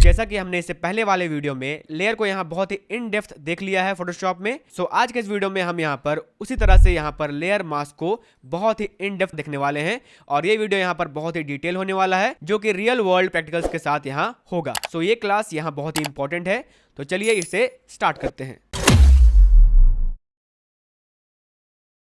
जैसा कि हमने इससे पहले वाले वीडियो में लेयर को यहाँ बहुत ही इन डेप्थ देख लिया है फोटोशॉप में, सो आज के इस वीडियो में हम यहाँ पर उसी तरह से यहाँ पर लेयर मास्क को बहुत ही इन डेप्थ देखने वाले हैं। और ये वीडियो यहाँ पर बहुत ही डिटेल होने वाला है जो कि रियल वर्ल्ड प्रैक्टिकल्स के साथ यहाँ होगा। सो ये क्लास यहाँ बहुत ही इंपॉर्टेंट है, तो चलिए इसे स्टार्ट करते हैं।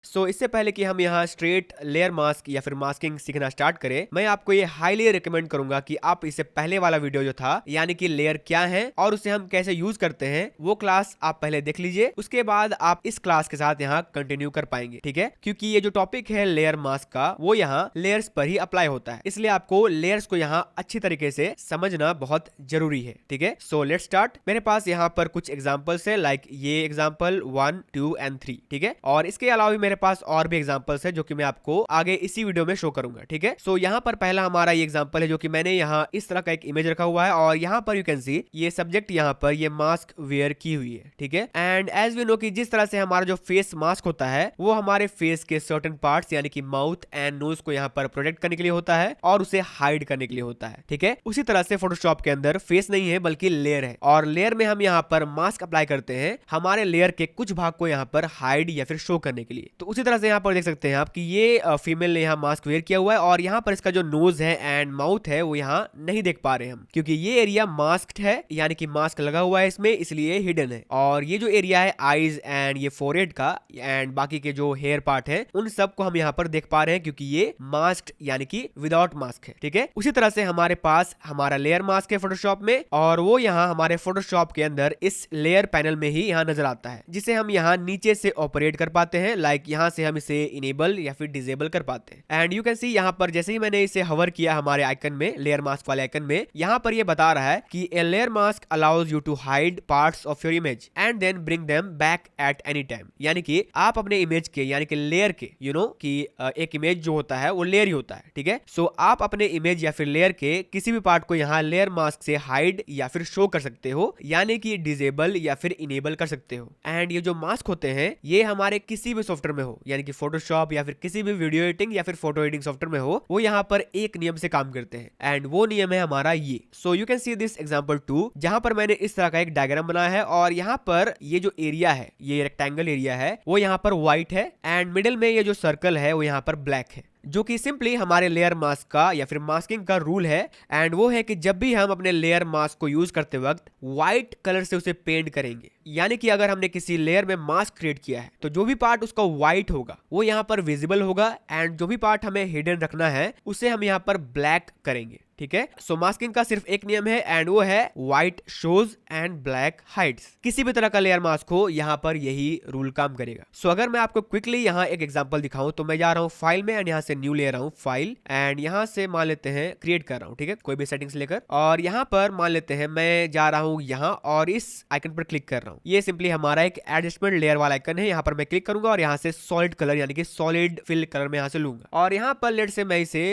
सो इससे पहले कि हम यहाँ स्ट्रेट लेयर मास्क या फिर मास्किंग सीखना स्टार्ट करें, मैं आपको ये हाईली रिकमेंड करूंगा कि आप इससे पहले वाला वीडियो जो था यानी कि लेयर क्या है और उसे हम कैसे यूज करते हैं वो क्लास आप पहले देख लीजिए। उसके बाद आप इस क्लास के साथ यहाँ कंटिन्यू कर पाएंगे, ठीक है, क्योंकि ये जो टॉपिक है लेयर मास्क का वो यहाँ लेयर्स पर ही अप्लाई होता है, इसलिए आपको लेयर्स को यहाँ अच्छी तरीके से समझना बहुत जरूरी है, ठीक है। So let's start. मेरे पास यहाँ पर कुछ एग्जाम्पल्स है, लाइक ये एग्जाम्पल 1, 2 एंड 3, ठीक है, और इसके अलावा भी मेरे पास और भी एग्जांपल्स है जो कि मैं आपको आगे इसी वीडियो में शो करूंगा, ठीक है। सो यहाँ पर पहला हमारा ये एग्जांपल है जो कि मैंने यहाँ इस तरह का एक इमेज रखा हुआ है और यहाँ पर यू कैन सी ये सब्जेक्ट यहाँ पर ये मास्क वेयर की हुई है, ठीक है। एंड एज वी नो कि जिस तरह से हमारा जो फेस मास्क होता है वो हमारे फेस के सर्टेन पार्ट्स यानी कि माउथ एंड नोज को यहाँ पर प्रोटेक्ट करने के लिए होता है और उसे हाइड करने के लिए होता है, ठीक है। उसी तरह से फोटोशॉप के अंदर फेस नहीं है बल्कि लेयर है और लेयर में हम यहाँ पर मास्क अप्लाई करते हैं हमारे लेयर के कुछ भाग को यहाँ पर हाइड या फिर शो करने के लिए। तो उसी तरह से यहाँ पर देख सकते हैं आप कि ये फीमेल ने यहाँ मास्क वेयर किया हुआ है और यहाँ पर इसका जो नोज है एंड माउथ है वो यहाँ नहीं देख पा रहे हम, क्योंकि ये एरिया मास्क्ड है यानी कि मास्क लगा हुआ है इसमें, इसलिए हिडन है। और ये जो एरिया है आईज एंड ये फोरहेड का एंड बाकी के जो हेयर पार्ट है उन सब को हम यहाँ पर देख पा रहे हैं क्योंकि ये मास्क्ड यानी कि विदाउट मास्क है, ठीक है। उसी तरह से हमारे पास हमारा लेयर मास्क है फोटोशॉप में और वो यहाँ हमारे फोटोशॉप के अंदर इस लेयर पैनल में ही यहाँ नजर आता है, जिसे हम यहाँ नीचे से ऑपरेट कर पाते हैं, लाइक यहाँ से हम इसे इनेबल या फिर डिसेबल कर पाते हैं। एंड यू कैन सी यहाँ पर जैसे ही मैंने इसे हवर किया हमारे आइकन में, लेयर मास्क वाले आइकन में, यहाँ पर ये बता रहा है कि a layer mask allows you to hide parts of your image and then bring them back at any time, यानी कि आप अपने इमेज के यानी कि लेयर के यू नो कि एक इमेज जो होता है वो लेयर ही होता है, ठीक है। सो आप अपने इमेज या फिर लेयर के किसी भी पार्ट को यहाँ लेयर मास्क से हाइड या फिर शो कर सकते हो, यानी कि डिसेबल या फिर इनेबल कर सकते हो। एंड ये जो मास्क होते हैं ये हमारे किसी भी सॉफ्टवेयर में हो, यानी कि फोटोशॉप या फिर किसी भी वीडियो एडिटिंग या फिर फोटो एडिटिंग सॉफ्टवेयर में हो, वो यहाँ पर एक नियम से काम करते हैं एंड वो नियम है हमारा ये। So you can see this example 2 जहां पर मैंने इस तरह का एक डायग्राम बनाया है और यहाँ पर ये जो एरिया है ये रेक्टेंगल एरिया है वो यहाँ पर व्हाइट है एंड मिडिल में ये जो सर्कल है वो यहाँ पर ब्लैक है, जो कि सिंपली हमारे लेयर मास्क का या फिर मास्किंग का रूल है। एंड वो है कि जब भी हम अपने लेयर मास्क को यूज करते वक्त व्हाइट कलर से उसे पेंट करेंगे, यानी कि अगर हमने किसी लेयर में मास्क क्रिएट किया है तो जो भी पार्ट उसका व्हाइट होगा वो यहाँ पर विजिबल होगा एंड जो भी पार्ट हमें हिडन रखना है उसे हम यहाँ पर ब्लैक करेंगे, ठीक है। सो मास्किंग का सिर्फ एक नियम है एंड वो है white shows and black hides. किसी भी तरह का लेयर मास्क हो यहाँ पर यही रूल काम करेगा। सो अगर मैं आपको क्विकली यहाँ एक एग्जांपल दिखाऊं तो मैं जा रहा हूँ फाइल में एंड यहाँ से न्यू ले रहा हूँ फाइल एंड यहाँ से मान लेते हैं क्रिएट कर रहा हूँ, ठीक है, कोई भी सेटिंग्स लेकर, और यहाँ पर मान लेते हैं मैं जा रहा हूँ यहाँ और इस आइकन पर क्लिक कर रहा हूँ। ये सिंपली हमारा एक एडजस्टमेंट लेयर वाला आइकन है, यहाँ पर मैं क्लिक करूंगा और यहाँ से सॉलिड कलर यानी कि सॉलिड फिल कलर में यहाँ से लूंगा और यहाँ पर लेट से मैं इसे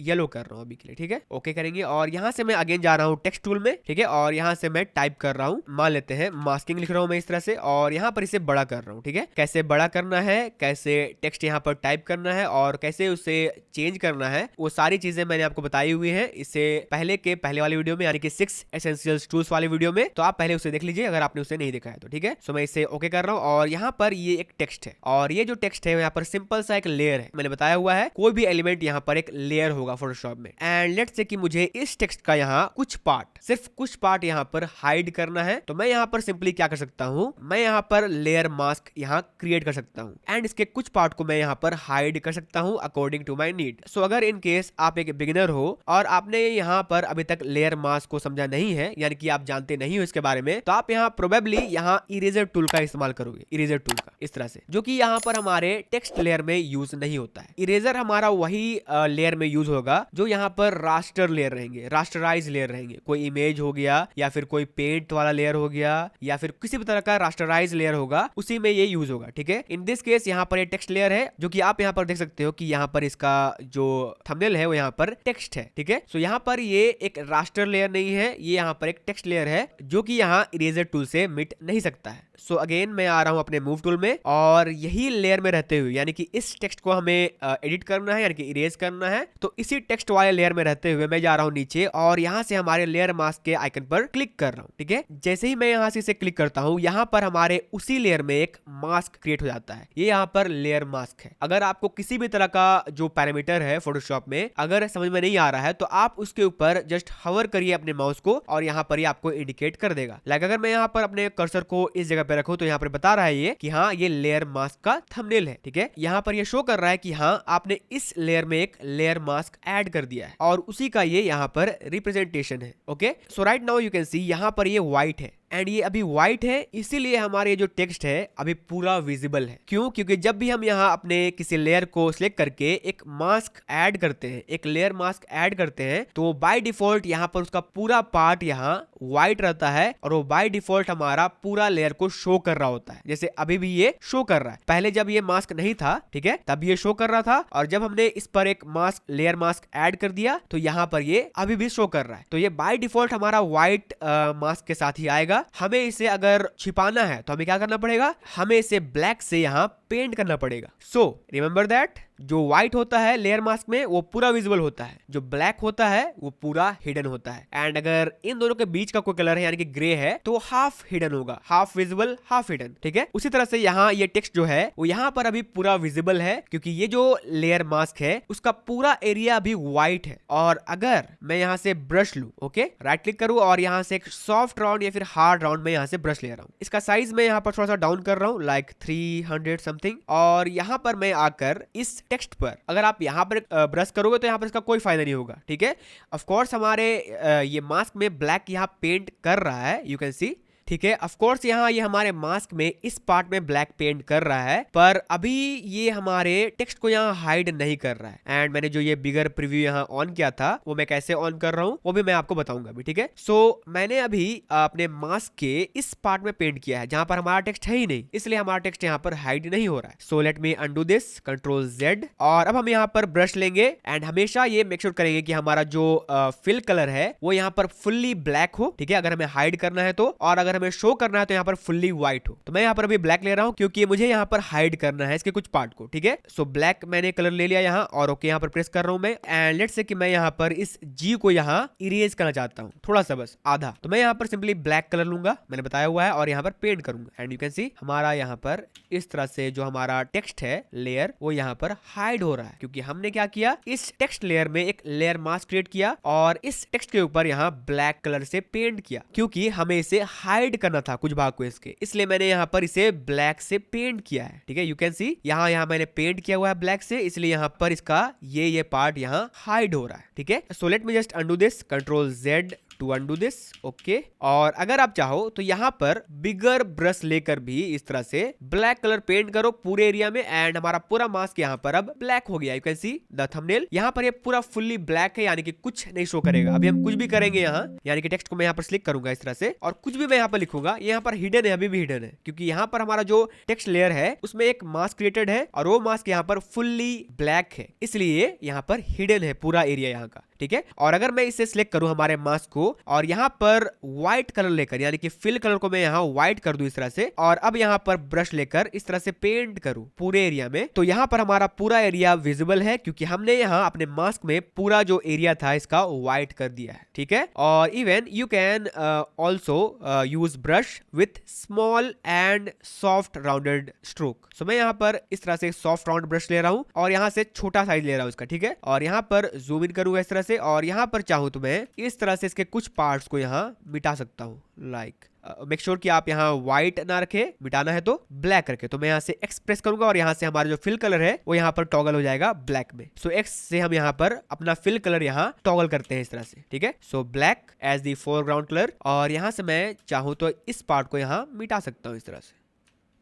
येलो कर रहा हूँ अभी के लिए, ठीक है, ओके करेंगे। और यहाँ से मैं अगेन जा रहा हूँ टेक्स्ट टूल में, ठीक है, और यहाँ से मैं टाइप कर रहा हूँ, मान लेते हैं मास्किंग लिख रहा हूँ मैं इस तरह से और यहाँ पर इसे बड़ा कर रहा हूँ, ठीक है। कैसे बड़ा करना है, कैसे टेक्स्ट यहाँ पर टाइप करना है और कैसे उसे चेंज करना है, वो सारी चीजें मैंने आपको बताई हुई है इससे पहले वाले वीडियो में यानी कि 6 एसेंशियल्स टूल्स वाले वीडियो में, तो आप पहले उसे देख लीजिए अगर आपने उसे नहीं देखा है तो, ठीक है। सो मैं इसे ओके कर रहा हूँ और यहाँ पर ये एक टेक्स्ट है और ये जो टेक्स्ट है यहाँ पर सिंपल सा एक लेयर है, मैंने बताया हुआ है कोई भी एलिमेंट यहाँ पर एक लेयर होगा फोटोशॉप में। एंड लेट्स से कि मुझे इस टेक्स्ट का यहाँ कुछ पार्ट, सिर्फ कुछ पार्ट यहाँ पर हाइड करना है, तो मैं यहाँ पर सिंपली क्या कर सकता हूँ, मैं यहाँ पर लेयर मास्क यहाँ क्रिएट कर सकता हूँ एंड इसके कुछ पार्ट को मैं यहाँ पर हाइड कर सकता हूँ अकॉर्डिंग टू माई नीड। सो अगर इन केस आप एक बिगिनर हो और आपने यहाँ पर अभी तक लेयर मास्क को समझा नहीं है, यानी कि आप जानते नहीं हो इसके बारे में, तो आप यहाँ प्रोबेबली यहाँ इरेजर टूल का इस्तेमाल करोगे, इरेजर टूल का इस तरह से, जो कि यहाँ पर हमारे टेक्स्ट लेयर में यूज नहीं होता है। इरेजर हमारा वही लेयर में यूज होगा जो यहाँ पर रास्टर लेयर रहेंगे, रास्टराइज लेयर रहेंगे, कोई इमेज हो गया या फिर कोई पेंट वाला लेयर हो गया या फिर किसी भी तरह का रास्टराइज लेयर होगा, उसी में ये यूज होगा, ठीक है। इन दिस केस यहाँ पर ये टेक्स्ट लेयर है जो कि आप यहाँ पर देख सकते हो कि यहाँ पर इसका जो थंबनेल है वो यहाँ पर टेक्स्ट है, ठीक है। सो यहाँ पर ये एक रास्टर लेयर नहीं है, ये यहाँ पर एक टेक्स्ट लेयर है जो कि यहाँ इरेजर टूल से मिट नहीं सकता है। सो अगेन मैं आ रहा हूँ अपने मूव टूल में और यही लेयर में रहते हुए, यानी कि इस टेक्स्ट को हमें एडिट करना है यानी कि इरेज करना है, तो इसी टेक्स्ट वाले लेयर में रहते रहते हुए मैं जा रहा हूँ नीचे और यहाँ से हमारे लेयर मास्क के आइकन पर क्लिक कर रहा हूँ। ठीक है, जैसे ही मैं यहाँ से इसे क्लिक करता हूँ, यहाँ पर हमारे उसी लेयर में एक मास्क क्रिएट हो जाता है। ये यहाँ पर लेयर मास्क है। अगर आपको किसी भी तरह का जो पैरामीटर है फोटोशॉप में अगर समझ में नहीं आ रहा है तो आप उसके ऊपर जस्ट हवर करिए अपने माउस को और यहाँ पर ये आपको इंडिकेट कर देगा। लाइक अगर मैं यहाँ पर अपने कर्सर को इस जगह पे रखूं तो यहाँ पर बता रहा है ये कि हाँ ये लेयर मास्क का थंबनेल है। ठीक है, यहाँ पर ये शो कर रहा है कि हाँ आपने इस लेयर में एक लेयर मास्क ऐड कर दिया है और उसी का ये यहाँ पर रिप्रेजेंटेशन है। Okay, so right now you can सी यहाँ पर ये व्हाइट है एंड ये अभी व्हाइट है, इसीलिए हमारे जो टेक्स्ट है अभी पूरा विजिबल है। क्यों? क्योंकि जब भी हम यहाँ अपने किसी लेयर को सिलेक्ट करके एक मास्क ऐड करते हैं, एक लेयर मास्क ऐड करते हैं, तो बाय डिफॉल्ट यहाँ पर उसका पूरा पार्ट यहाँ व्हाइट रहता है और वो बाय डिफॉल्ट हमारा पूरा लेयर को शो कर रहा होता है। जैसे अभी भी ये शो कर रहा है। पहले जब ये मास्क नहीं था, ठीक है, तब ये शो कर रहा था और जब हमने इस पर एक मास्क लेयर मास्क ऐड कर दिया तो यहाँ पर ये अभी भी शो कर रहा है। तो ये बाय डिफॉल्ट हमारा व्हाइट मास्क के साथ ही आएगा। हमें इसे अगर छिपाना है तो हमें क्या करना पड़ेगा, हमें इसे ब्लैक से यहाँ पेंट करना पड़ेगा। सो रिमेंबर दैट जो व्हाइट होता है लेयर मास्क में वो पूरा विजिबल होता है, जो ब्लैक होता है वो पूरा हिडन होता है। एंड अगर इन दोनों के बीच का कोई कलर है यानी कि ग्रे है तो हाफ हिडन होगा, हाफ विजिबल हाफ हिडन। ठीक है, उसी तरह से यहाँ ये टेक्स्ट जो है वो यहाँ पर अभी पूरा विजिबल है क्योंकि ये जो लेयर मास्क है उसका पूरा एरिया अभी व्हाइट है। और अगर मैं यहाँ से ब्रश लूं, ओके, राइट क्लिक करूं और यहाँ से एक सॉफ्ट राउंड या फिर हार्ड राउंड में यहाँ से ब्रश ले रहा हूँ। इसका साइज मैं यहाँ पर थोड़ा सा डाउन कर रहा हूँ, लाइक 300 समथिंग। और यहाँ पर मैं आकर इस टेक्स्ट पर अगर आप यहाँ पर ब्रश करोगे तो यहाँ पर इसका कोई फायदा नहीं होगा। ठीक है, ऑफ कोर्स हमारे ये मास्क में ब्लैक यहाँ पेंट कर रहा है, यू कैन सी। ठीक है, ऑफ कोर्स यहाँ ये हमारे मास्क में इस पार्ट में ब्लैक पेंट कर रहा है, पर अभी ये हमारे टेक्स्ट को यहाँ हाइड नहीं कर रहा है। एंड मैंने जो ये बिगर प्रीव्यू यहाँ ऑन किया था वो मैं कैसे ऑन कर रहा हूँ वो भी मैं आपको बताऊंगा अभी। ठीक है, सो मैंने अभी अपने मास्क के इस पार्ट में पेंट किया है जहां पर हमारा टेक्स्ट है ही नहीं, इसलिए हमारा टेक्स्ट यहाँ पर हाइड नहीं हो रहा है। So let me undo this, control Z। और अब हम यहाँ पर ब्रश लेंगे एंड हमेशा ये मेक श्योर करेंगे कि हमारा जो फिल कलर है वो यहाँ पर फुल्ली ब्लैक हो। ठीक है, अगर हमें हाइड करना है तो, और अगर हमें शो करना है तो यहाँ पर फुल्ली व्हाइट हो। तो मैं यहाँ पर अभी ब्लैक ले रहा हूँ क्योंकि मुझे यहाँ पर हाइड करना है इसके कुछ पार्ट को। ठीक है, सो ब्लैक मैंने कलर ले लिया यहाँ और ओके यहाँ पर प्रेस कर रहा हूँ मैं। एंड लेट्स से कि मैं यहाँ पर इस G को यहाँ इरेज करना चाहता हूँ, थोड़ा सा बस आधा। तो मैं यहाँ पर सिंपली ब्लैक कलर लूंगा, मैंने बताया हुआ है, और यहाँ पर पेंट करूंगा। एंड यू कैन सी हमारा यहाँ पर इस तरह से जो हमारा टेक्स्ट है लेयर वो यहाँ पर हाइड हो रहा है क्योंकि हमने क्या किया, इस टेक्स्ट लेयर में एक लेयर मास्क क्रिएट किया और इस टेक्स्ट के ऊपर यहाँ ब्लैक कलर से पेंट किया क्योंकि हमें इसे हाइड करना था कुछ भाग को इसके, इसलिए मैंने यहाँ पर इसे ब्लैक से पेंट किया है। ठीक है, यू कैन सी यहाँ मैंने पेंट किया हुआ है ब्लैक से, इसलिए यहाँ पर इसका ये पार्ट यहाँ हाइड हो रहा है। ठीक है, so let me just undo this, control Z to undo this. Okay, और अगर आप चाहो तो यहाँ पर बिगर ब्रश लेकर भी इस तरह से ब्लैक कलर पेंट करो पूरे एरिया में एंड हमारा पूरा मास्क यहाँ पर अब ब्लैक हो गया। You can see the thumbnail यहाँ पर ये पूरा फुल्ली ब्लैक है यानी कि कुछ नहीं शो करेगा। अभी हम कुछ भी करेंगे यहाँ, यानी कि टेक्स्ट को मैं यहाँ पर क्लिक करूंगा इस तरह से और कुछ भी मैं यहाँ पर लिखूंगा, यहाँ पर हिडन है, अभी भी हिडन है क्योंकि यहाँ पर हमारा जो टेक्स्ट लेयर है उसमें एक मास्क क्रिएटेड है और वो मास्क यहाँ पर फुल्ली ब्लैक है, इसलिए यहाँ पर हिडन है पूरा एरिया यहाँ का। ठीक है, और अगर मैं इसे सिलेक्ट करूं हमारे मास्क को और यहाँ पर व्हाइट कलर लेकर यानी कि फिल कलर को मैं यहाँ व्हाइट कर दूं इस तरह से, और अब यहाँ पर ब्रश लेकर इस तरह से पेंट करूं पूरे एरिया में, तो यहाँ पर हमारा पूरा एरिया विजिबल है क्योंकि हमने यहाँ अपने मास्क में पूरा जो एरिया था इसका व्हाइट कर दिया है। ठीक है, और even you can also use brush with small and soft rounded stroke. So मैं यहाँ पर इस तरह से सॉफ्ट राउंड ब्रश ले रहा हूँ और यहाँ से छोटा साइज ले रहा हूँ इसका। ठीक है, और यहाँ पर जूम इन करूंगा इस तरह से, और यहाँ पर चाहूँ तो मैं इस तरह से इसके कुछ पार्ट्स को यहाँ मिटा सकता हूँ। लाइक मेक श्योर कि आप यहाँ व्हाइट ना रखे, मिटाना है तो ब्लैक रखे। तो मैं यहाँ से एक्स प्रेस करूंगा और यहाँ से हमारा जो फिल कलर है वो यहाँ पर टॉगल हो जाएगा ब्लैक में। सो एक्स से हम यहाँ पर अपना फिल कलर यहाँ टॉगल करते हैं इस तरह से। ठीक है, so black as the foreground colour, और यहाँ से मैं चाहूँ तो इस पार्ट को यहाँ मिटा सकता हूँ इस तरह से।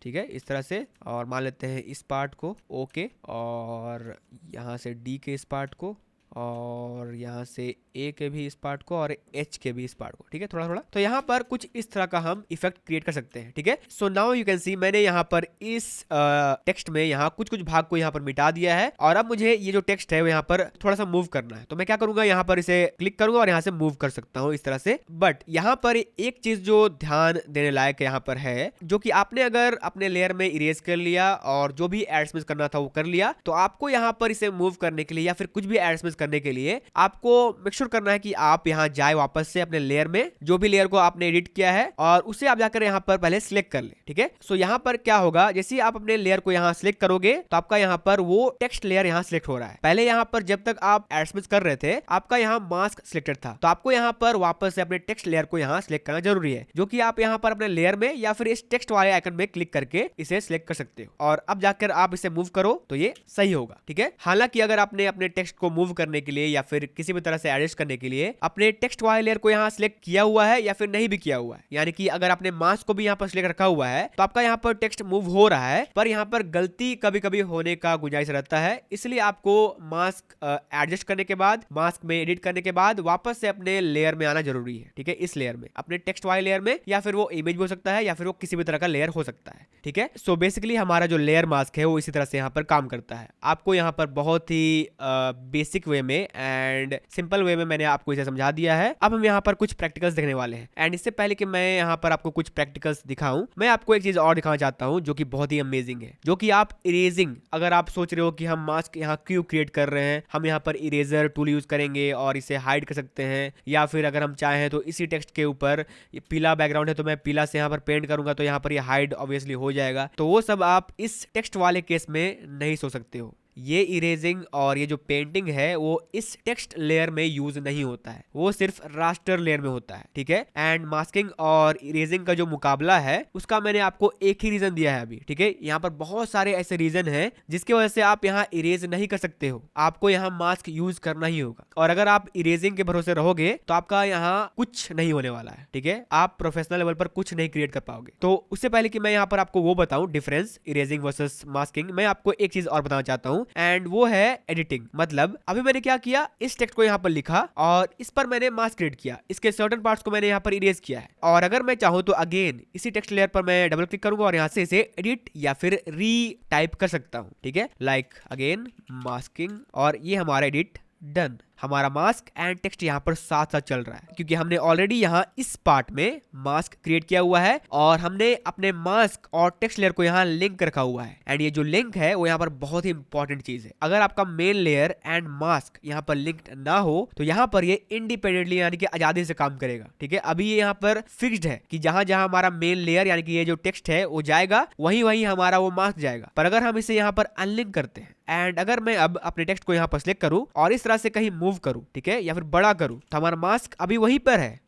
ठीक है, इस तरह से, और मान लेते हैं इस पार्ट को ओके, और यहाँ से डी के इस पार्ट को, और यहाँ से ए के भी इस पार्ट को, और एच के भी इस पार्ट को। ठीक है, थोड़ा थोड़ा तो यहाँ पर कुछ इस तरह का हम इफेक्ट क्रिएट कर सकते हैं। ठीक है, सो नाउ यू कैन सी मैंने यहाँ पर इस टेक्स्ट में यहाँ कुछ भाग को यहाँ पर मिटा दिया है, और अब मुझे ये जो टेक्स्ट है वो यहाँ पर थोड़ा सा मूव करना है। तो मैं क्या करूंगा, यहाँ पर इसे क्लिक करूंगा और यहाँ से मूव कर सकता हूँ इस तरह से। बट यहाँ पर एक चीज जो ध्यान देने लायक यहाँ पर है, जो कि आपने अगर अपने लेयर में इरेज कर लिया और जो भी एडजस्टमेंट करना था वो कर लिया, तो आपको यहाँ पर इसे मूव करने के लिए या फिर कुछ भी एडजस्टमेंट करने के लिए आपको मेक श्योर करना है कि आप यहाँ जाए वापस से अपने लेयर में, जो भी लेयर को आपने एडिट किया है, और उसे आप जाकर यहाँ पर पहले सिलेक्ट कर ले। ठीक है, सो यहाँ पर क्या होगा, जैसे ही आप अपने लेयर को यहाँ सिलेक्ट करोगे तो आपका यहाँ पर वो टेक्स्ट लेयर यहाँ सिलेक्ट हो रहा है। पहले यहाँ पर जब तक आप एडस्मिथ कर रहे थे आपका यहाँ मास्क सिलेक्टेड था, तो आपको यहाँ पर वापस से अपने टेक्स्ट लेयर को यहाँ सिलेक्ट करना जरूरी है, जो कि आप यहाँ पर अपने लेयर में या फिर इस टेक्स्ट वाले आइकन में क्लिक करके इसे सिलेक्ट कर सकते हो, और अब जाकर आप इसे मूव करो तो ये सही होगा। ठीक है, हालांकि अगर आपने अपने टेक्स्ट को मूव करने के लिए या फिर किसी भी तरह से एडजस्ट करने के लिए अपने टेक्स्ट वाले लेयर को यहाँ सिलेक्ट किया हुआ है या फिर नहीं भी किया हुआ है, यानी कि अगर आपने मास्क को भी यहाँ पर सिलेक्ट रखा हुआ है तो आपका यहाँ पर टेक्स्ट मूव हो रहा है, पर यहाँ पर गलती कभी कभी होने का गुंजाइश रहता है। इसलिए आपको मास्क एडजस्ट करने के बाद, मास्क में एडिट करने के बाद वापस से अपने लेयर में आना जरूरी है। ठीक है, इस लेयर में, अपने टेक्स्ट वाले लेयर में, या फिर वो इमेज हो सकता है या फिर वो किसी भी तरह का लेयर हो सकता है। ठीक है, सो बेसिकली हमारा जो लेयर मास्क है वो इसी तरह से यहाँ पर काम करता है। आपको यहाँ पर बहुत ही बेसिक वे में एंड सिंपल वे में मैंने आपको इसे समझा दिया है। अब हम यहाँ पर कुछ प्रैक्टिकल्स देखने वाले हैं, एंड इससे पहले कि मैं यहाँ पर आपको कुछ प्रैक्टिकल्स दिखाऊं, मैं आपको एक चीज और दिखाना चाहता हूँ जो कि बहुत ही अमेजिंग है, जो कि आप इरेजिंग, अगर आप सोच रहे हो कि हम मास्क यहाँ क्यों क्रिएट कर रहे हैं, हम यहाँ पर इरेजर टूल यूज करेंगे और इसे हाइड कर सकते हैं, या फिर अगर हम चाहें तो इसी टेक्स्ट के ऊपर पीला बैकग्राउंड है तो मैं पीला से यहाँ पर पेंट करूंगा तो यहाँ पर ये हाइड ऑब्वियसली हो जाएगा, तो वो सब आप इस टेक्स्ट वाले केस में नहीं सोच सकते हो। ये इरेजिंग और ये जो पेंटिंग है वो इस टेक्स्ट लेयर में यूज नहीं होता है, वो सिर्फ रास्टर लेयर में होता है। ठीक है, एंड मास्किंग और इरेजिंग का जो मुकाबला है उसका मैंने आपको एक ही रीजन दिया है अभी। ठीक है, यहाँ पर बहुत सारे ऐसे रीजन हैं जिसकी वजह से आप यहाँ इरेज नहीं कर सकते हो, आपको यहाँ मास्क यूज करना ही होगा, और अगर आप इरेजिंग के भरोसे रहोगे तो आपका यहाँ कुछ नहीं होने वाला है। ठीक है, आप प्रोफेशनल लेवल पर कुछ नहीं क्रिएट कर पाओगे। तो उससे पहले कि मैं यहाँ पर आपको वो बताऊं डिफरेंस इरेजिंग वर्सेस मास्किंग, मैं आपको एक चीज और बताना चाहता हूँ, एंड वो है एडिटिंग। मतलब अभी मैंने क्या किया, इस टेक्स्ट को यहाँ पर लिखा और इस पर मैंने मास्क क्रिएट किया, इसके सर्टेन पार्ट्स को मैंने यहाँ पर इरेज किया है, और अगर मैं चाहूँ तो अगेन इसी टेक्स्ट लेयर पर मैं डबल क्लिक करूंगा और यहाँ से इसे एडिट या फिर री टाइप कर सकता हूँ। ठीक है, लाइक अगेन मास्किंग, और ये हमारा एडिट डन। हमारा मास्क एंड टेक्स्ट यहाँ पर साथ साथ चल रहा है क्योंकि हमने ऑलरेडी यहाँ इस पार्ट में मास्क क्रिएट किया हुआ है और हमने अपने मास्क और टेक्स्ट लेयर को यहाँ लिंक रखा हुआ है। एंड ये जो लिंक है वो यहाँ पर बहुत ही इंपॉर्टेंट चीज है। अगर आपका मेन लेयर एंड मास्क यहाँ पर लिंक्ड ना हो तो यहाँ पर ये इंडिपेंडेंटली यानी कि आजादी से काम करेगा। ठीक है, अभी ये यहाँ पर फिक्स्ड है कि जहां जहां हमारा मेन लेयर यानी कि ये जो टेक्स्ट है वो जाएगा, वहीं वहीं हमारा वो मास्क जाएगा। पर अगर हम इसे यहाँ पर अनलिंक करते हैं एंड अगर मैं अब अपने टेक्स्ट को यहाँ पर सिलेक्ट करूं और इस तरह से कहीं मूव करूं, ठीक है, या फिर बड़ा करूं, तो हमारा मास्क अभी वहीं पर है,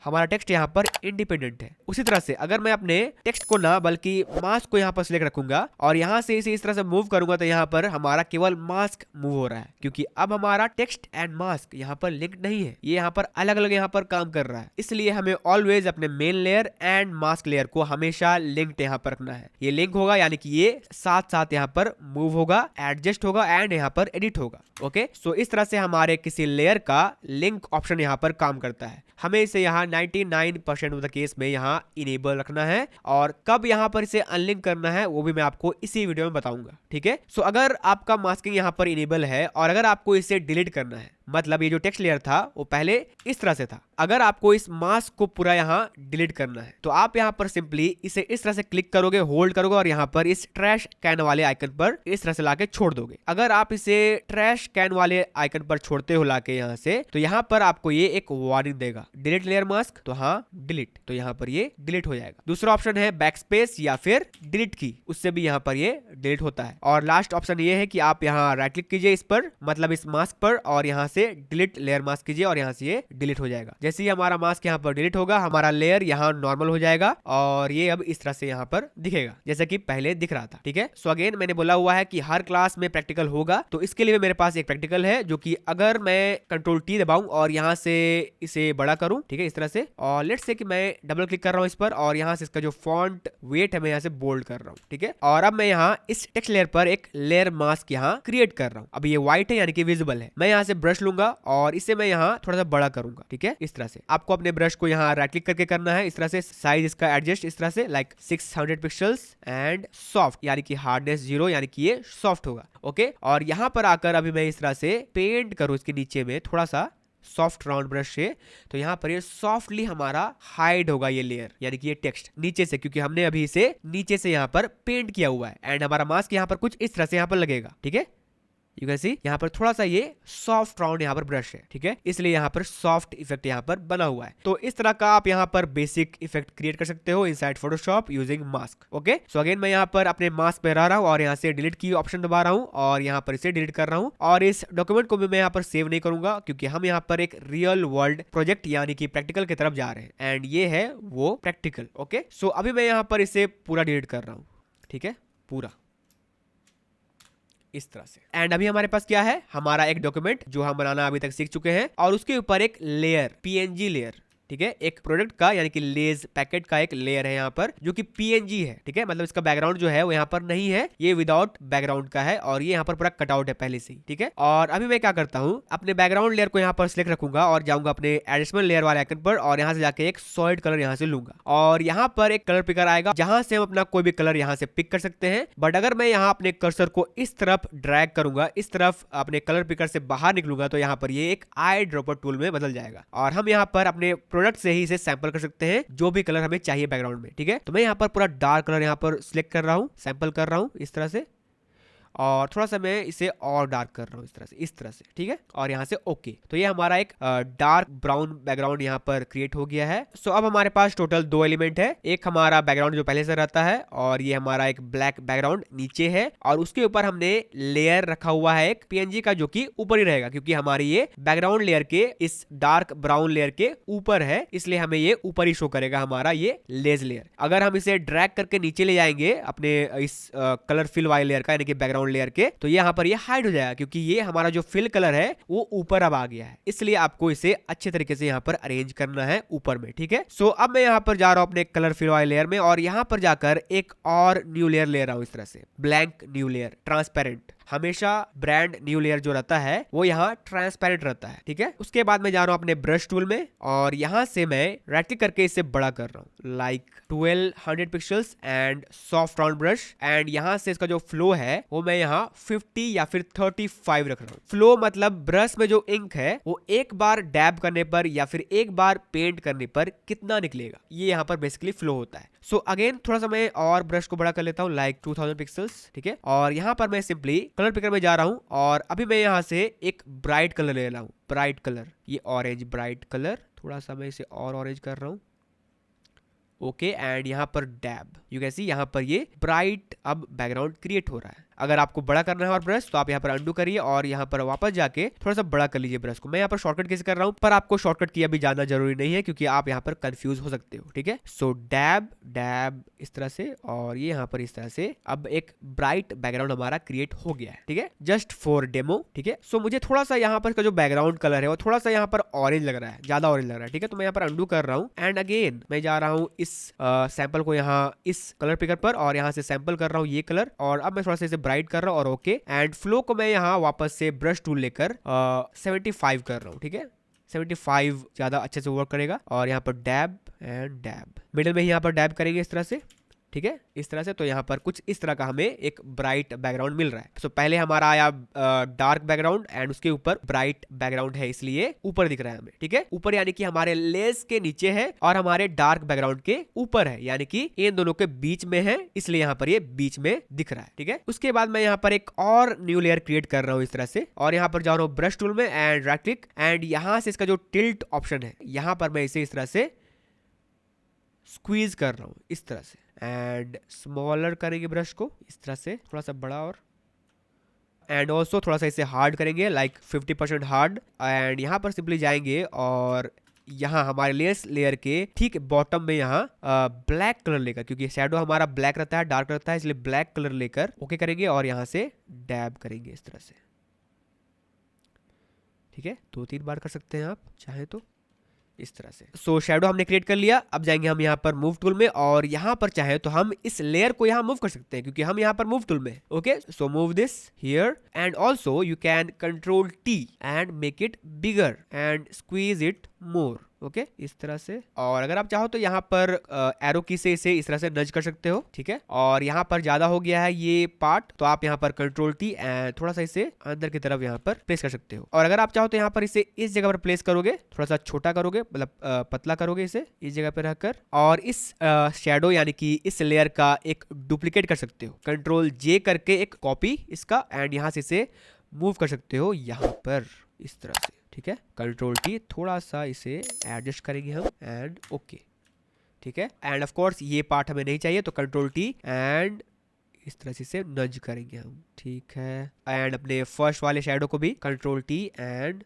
हमारा टेक्स्ट यहाँ पर इंडिपेंडेंट है। उसी तरह से अगर मैं अपने टेक्स्ट को ना बल्कि मास्क को यहाँ पर सिलेक्ट रखूंगा और यहाँ से इसे इस तरह से मूव करूंगा तो यहाँ पर हमारा केवल मास्क मूव हो रहा है, क्योंकि अब हमारा टेक्स्ट एंड मास्क यहाँ पर लिंक नहीं है, ये यहाँ पर अलग अलग यहाँ पर काम कर रहा है। इसलिए हमें ऑलवेज अपने main layer and mask layer को हमेशा लिंक्ड यहाँ पर रखना है। ये लिंक होगा यानी कि ये साथ साथ यहाँ पर मूव होगा, एडजस्ट होगा एंड यहाँ पर एडिट होगा। ओके, सो इस तरह से हमारे किसी लेयर का लिंक ऑप्शन यहाँ पर काम करता है। हमें इसे यहाँ 99% ऑफ द केस में यहाँ इनेबल रखना है, और कब यहाँ पर इसे अनलिंक करना है वो भी मैं आपको इसी वीडियो में बताऊंगा। ठीक है, सो अगर आपका मास्किंग यहाँ पर इनेबल है और अगर आपको इसे डिलीट करना है, मतलब ये जो टेक्स्ट लेयर था वो पहले इस तरह से था, अगर आपको इस मास्क को पूरा यहाँ डिलीट करना है तो आप यहाँ पर सिंपली इसे इस तरह से क्लिक करोगे, होल्ड करोगे और यहाँ पर इस ट्रैश कैन वाले आइकन पर इस तरह से लाके छोड़ दोगे। अगर आप इसे ट्रैश कैन वाले आइकन पर छोड़ते हो लाके यहाँ से, तो यहाँ पर आपको ये एक वार्निंग देगा, डिलीट लेयर मास्क, तो हाँ डिलीट, तो यहाँ पर ये डिलीट हो जाएगा। दूसरा ऑप्शन है बैकस्पेस या फिर डिलीट की, उससे भी यहाँ पर ये डिलीट होता है। और लास्ट ऑप्शन ये है कि आप यहाँ राइट क्लिक कीजिए इस पर, मतलब इस मास्क पर, और यहाँ से डिलीट लेयर मास्क कीजिए और यहाँ से ये डिलीट हो जाएगा। जैसे ही हमारा मास्क यहाँ पर डिलीट होगा हमारा लेयर यहाँ नॉर्मल हो जाएगा और ये अब इस तरह से यहाँ पर दिखेगा जैसा कि पहले दिख रहा था। ठीक है, सो अगेन मैंने बोला हुआ है कि हर क्लास में प्रैक्टिकल होगा, तो इसके लिए मेरे पास एक प्रैक्टिकल है जो कि अगर मैं कंट्रोल टी दबाऊं और यहाँ से इसे बड़ा करूं, ठीक है, इस तरह से, और लेट्स से कि मैं डबल क्लिक कर रहा हूँ इस पर और यहाँ से इसका जो फॉन्ट वेट है मैं यहाँ से बोल्ड कर रहा हूँ। ठीक है, और अब मैं यहाँ इस टेक्स्ट लेयर पर एक लेयर मास्क यहाँ क्रिएट कर रहा हूँ। अब ये व्हाइट है यानी कि विजिबल है। मैं यहाँ से ब्रश लूंगा और इसे मैं यहाँ थोड़ा सा बड़ा करूंगा। ठीक है, इस तरह से आपको अपने ब्रश को यहाँ राइट क्लिक करके करना है, इस तरह से साइज इसका एडजस्ट इस तरह से लाइक 600 पिक्सल्स एंड सॉफ्ट यानी कि हार्डनेस 0 यानी कि ये सॉफ्ट होगा। ओके, और यहाँ पर आकर अभी मैं इस तरह से पेंट करूँ इसके नीचे में थोड़ा सा सॉफ्ट राउंड ब्रश से, तो यहाँ पर ये सॉफ्टली हमारा हाइड होगा ये लेयर यानी कि ये टेक्स्ट नीचे से, क्योंकि हमने अभी इसे नीचे से यहाँ पर पेंट किया हुआ है। एंड हमारा मास्क यहाँ पर कुछ इस तरह से यहाँ पर लगेगा। ठीक है, यू कैन सी यहाँ पर थोड़ा सा ये सॉफ्ट राउंड यहाँ पर ब्रश है, ठीक है, इसलिए यहाँ पर सॉफ्ट इफेक्ट यहाँ पर बना हुआ है। तो इस तरह का आप यहाँ पर बेसिक इफेक्ट क्रिएट कर सकते हो inside Photoshop using mask. Okay, so again मैं यहाँ पर अपने मास्क पे रह रहा हूँ और यहाँ से डिलीट की ऑप्शन दबा रहा हूँ और यहाँ पर इसे डिलीट कर रहा हूँ। और इस डॉक्यूमेंट को भी मैं यहाँ पर सेव नहीं करूंगा क्योंकि हम यहाँ पर एक रियल वर्ल्ड प्रोजेक्ट यानी कि प्रैक्टिकल की तरफ जा रहे हैं एंड ये है वो प्रैक्टिकल। ओके, सो अभी मैं यहाँ पर इसे पूरा डिलीट कर रहा हूँ, ठीक है, पूरा इस तरह से। एंड अभी हमारे पास क्या है, हमारा एक डॉक्यूमेंट जो हम बनाना अभी तक सीख चुके हैं और उसके ऊपर एक लेयर, पीएनजी लेयर, ठीक है, एक प्रोडक्ट का यानी कि लेज पैकेट का एक लेयर है यहाँ पर जो कि पीएनजी है, ठीक है, मतलब इसका बैकग्राउंड जो है वो यहाँ पर नहीं है, ये विदाउट बैकग्राउंड का है और ये यहाँ पर पूरा कटआउट है पहले से ही, ठीक है। और अभी मैं क्या करता हूँ, अपने बैकग्राउंड लेयर को यहाँ पर सिलेक्ट रखूंगा और जाऊंगा अपने एडिशनल लेयर वाले आइकन पर और यहाँ से जाके एक सॉलिड कलर यहाँ से लूंगा और यहाँ पर एक कलर पिकर आएगा जहां से हम अपना कोई भी कलर यहाँ से पिक कर सकते हैं। बट अगर मैं यहाँ अपने कर्सर को इस तरफ ड्रैग करूंगा, इस तरफ अपने कलर पिकर से बाहर निकलूंगा तो यहाँ पर ये एक आई ड्रॉपर टूल में बदल जाएगा और हम यहाँ पर अपने प्रोडक्ट से ही इसे सैंपल कर सकते हैं जो भी कलर हमें चाहिए बैकग्राउंड में, ठीक है। तो मैं यहाँ पर पूरा डार्क कलर यहाँ पर सिलेक्ट कर रहा हूँ, सैंपल कर रहा हूँ इस तरह से और थोड़ा सा मैं इसे और डार्क कर रहा हूँ इस तरह से, ठीक है, और यहाँ से ओके। तो ये हमारा एक डार्क ब्राउन बैकग्राउंड यहाँ पर क्रिएट हो गया है। सो अब हमारे पास टोटल 2 एलिमेंट है, एक हमारा बैकग्राउंड जो पहले से रहता है और ये हमारा एक ब्लैक बैकग्राउंड नीचे है और उसके ऊपर हमने लेयर रखा हुआ है एक पीएनजी का जो कि ऊपर ही रहेगा क्योंकि हमारी ये बैकग्राउंड लेयर के इस डार्क ब्राउन लेयर के ऊपर है, इसलिए हमें ये ऊपर ही शो करेगा हमारा ये लेज लेयर। अगर हम इसे ड्रैग करके नीचे ले जाएंगे अपने इस कलर फिल वाले लेयर का यानी कि बैकग्राउंड लेयर के, तो यहाँ पर ये हाइड हो जाएगा क्योंकि ये हमारा जो फिल कलर है वो ऊपर अब आ गया है, इसलिए आपको इसे अच्छे तरीके से यहाँ पर अरेंज करना है ऊपर में, ठीक है। सो अब मैं यहाँ पर जा रहा हूँ अपने कलर फिल वाले लेयर में और यहाँ पर जाकर एक और न्यू लेयर ले रहा हूँ इस तरह से, ब्लैंक न्यू लेयर, ट्रांसपेरेंट। हमेशा ब्रांड न्यू लेयर जो रहता है वो यहाँ ट्रांसपेरेंट रहता है, ठीक है। उसके बाद मैं जा रहा हूँ अपने ब्रश टूल में और यहाँ से मैं राइट क्लिक करके इसे बड़ा कर रहा हूँ like 1200 pixels and soft round brush and यहाँ से इसका जो फ्लो है वो मैं यहाँ 50 या फिर 35 रख रहा हूँ। फ्लो मतलब ब्रश में जो इंक है वो एक बार डैब करने पर या फिर एक बार पेंट करने पर कितना निकलेगा, ये यहाँ पर बेसिकली फ्लो होता है। सो अगेन थोड़ा सा मैं और ब्रश को बड़ा कर लेता हूँ लाइक 2000 पिक्सल्स, ठीक है, और यहाँ पर मैं सिंपली कलर पिकर में जा रहा हूँ और अभी मैं यहाँ से एक ब्राइट कलर ले रहा हूँ, ब्राइट कलर, ये ऑरेंज ब्राइट कलर, थोड़ा सा मैं इसे और ऑरेंज कर रहा हूँ, ओके, एंड यहाँ पर डैब, यू कैन सी यहाँ पर ये ब्राइट अब बैकग्राउंड क्रिएट हो रहा है। अगर आपको बड़ा करना है और ब्रश तो आप यहाँ पर अंडू करिए और यहाँ पर वापस जाके थोड़ा सा बड़ा कर लीजिए ब्रश को। मैं यहाँ पर शॉर्टकट कैसे कर रहा हूँ, पर आपको शॉर्टकट की अभी जानना जरूरी नहीं है क्योंकि आप यहाँ पर कंफ्यूज हो सकते हो, ठीक है। सो डैब डैब इस तरह से और ये यहाँ पर इस तरह से अब एक ब्राइट बैकग्राउंड हमारा क्रिएट हो गया है, ठीक है, जस्ट फॉर डेमो, ठीक है। सो मुझे थोड़ा सा यहाँ पर जो बैकग्राउंड कलर है वो थोड़ा सा यहाँ पर ऑरेंज लग रहा है, ज्यादा ऑरेंज लग रहा है, ठीक है। तो मैं यहाँ पर अंडू कर रहा हूँ एंड अगेन मैं जा रहा हूँ इस सैंपल को यहाँ इस कलर पिकर पर और यहाँ से सैंपल कर रहा हूँ ये कलर और अब मैं थोड़ा सा इसे ब्राइट कर रहा हूँ और ओके, एंड फ्लो को मैं यहाँ वापस से ब्रश टूल लेकर 75 कर रहा हूँ, ठीक है, 75 ज्यादा अच्छे से वर्क करेगा और यहाँ पर डैब एंड डैब, मिडिल में यहाँ पर डैब करेंगे इस तरह से, ठीक है, इस तरह से। तो यहाँ पर कुछ इस तरह का हमें एक ब्राइट बैकग्राउंड मिल रहा है। तो पहले हमारा आया डार्क बैकग्राउंड एंड उसके ऊपर ब्राइट बैकग्राउंड है, इसलिए ऊपर दिख रहा है हमें, ठीक है, ऊपर यानी कि हमारे लेस के नीचे है और हमारे डार्क बैकग्राउंड के ऊपर है, यानी कि इन दोनों के बीच में है, इसलिए यहाँ पर ये बीच में दिख रहा है, ठीक है। उसके बाद मैं यहाँ पर एक और न्यू लेयर क्रिएट कर रहा हूँ इस तरह से और यहाँ पर जा रहा हूँ ब्रश टूल में एंड राइट क्लिक एंड यहाँ से इसका जो टिल्ट ऑप्शन है यहाँ पर मैं इसे इस तरह से स्क्वीज कर रहा हूँ इस तरह से एंड स्मॉलर करेंगे ब्रश को इस तरह से, थोड़ा सा बड़ा, और एंड ऑल्सो थोड़ा सा इसे हार्ड करेंगे लाइक 50% हार्ड एंड यहाँ पर सिंपली जाएंगे और यहाँ हमारे लेयर के ठीक बॉटम में यहाँ ब्लैक कलर लेकर, क्योंकि शैडो हमारा ब्लैक रहता है, डार्क रहता है, इसलिए ब्लैक कलर लेकर ओके करेंगे और यहाँ से डैब करेंगे इस तरह से, ठीक है। 2-3 बार कर सकते हैं आप चाहे तो इस तरह से। सो शैडो हमने क्रिएट कर लिया। अब जाएंगे हम यहाँ पर मूव टूल में और यहाँ पर चाहे तो हम इस लेयर को यहाँ मूव कर सकते हैं क्योंकि हम यहाँ पर मूव टूल में, okay. So move this here and also you can control T and make it bigger and squeeze it more, okay, इस तरह से। और अगर आप चाहो तो यहाँ पर एरो की से इसे इस तरह से नज कर सकते हो, ठीक है। और यहाँ पर ज्यादा हो गया है ये पार्ट तो आप यहाँ पर कंट्रोल T एंड थोड़ा सा इसे अंदर की तरफ यहाँ पर प्लेस कर सकते हो। और अगर आप चाहो तो यहाँ पर इसे इस जगह पर प्लेस करोगे, थोड़ा सा छोटा करोगे, मतलब पतला करोगे इसे इस जगह पे रखकर, और इस शैडो यानी कि इस लेयर का एक डुप्लीकेट कर सकते हो, कंट्रोल J करके एक कॉपी इसका एंड यहाँ से इसे मूव कर सकते हो यहाँ पर इस तरह से, ठीक है। कंट्रोल टी, थोड़ा सा इसे एडजस्ट करेंगे हम एंड ओके, ठीक है। एंड ऑफ कोर्स ये पार्ट हमें नहीं चाहिए तो कंट्रोल टी एंड इस तरह से इसे नज करेंगे हम, ठीक है। एंड अपने फर्स्ट वाले शैडो को भी कंट्रोल टी एंड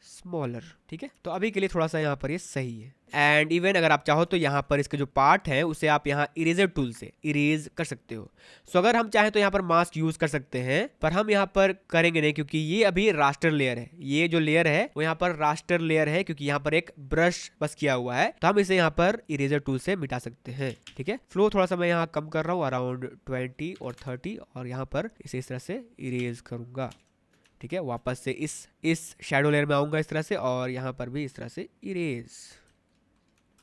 स्मॉलर, ठीक है। तो अभी के लिए थोड़ा सा यहाँ पर ये सही है। एंड इवन अगर आप चाहो तो यहाँ पर इसके जो पार्ट है उसे आप यहाँ इरेजर टूल से इरेज कर सकते हो। सो अगर हम चाहें तो यहाँ पर मास्क यूज कर सकते हैं, पर हम यहाँ पर करेंगे नहीं क्योंकि ये अभी रास्टर लेयर है। ये जो लेयर है वो यहाँ पर रास्टर लेयर है क्योंकि यहाँ पर एक ब्रश बस किया हुआ है, तो हम इसे यहाँ पर इरेजर टूल से मिटा सकते हैं, ठीक है। फ्लो थोड़ा सा मैं यहाँ कम कर रहा हूँ, अराउंड 20 और 30, और यहाँ पर इसे इस तरह से इरेज करूंगा, ठीक है। वापस से इस शैडो लेयर में आऊंगा इस तरह से, और यहाँ पर भी इस तरह से इरेज,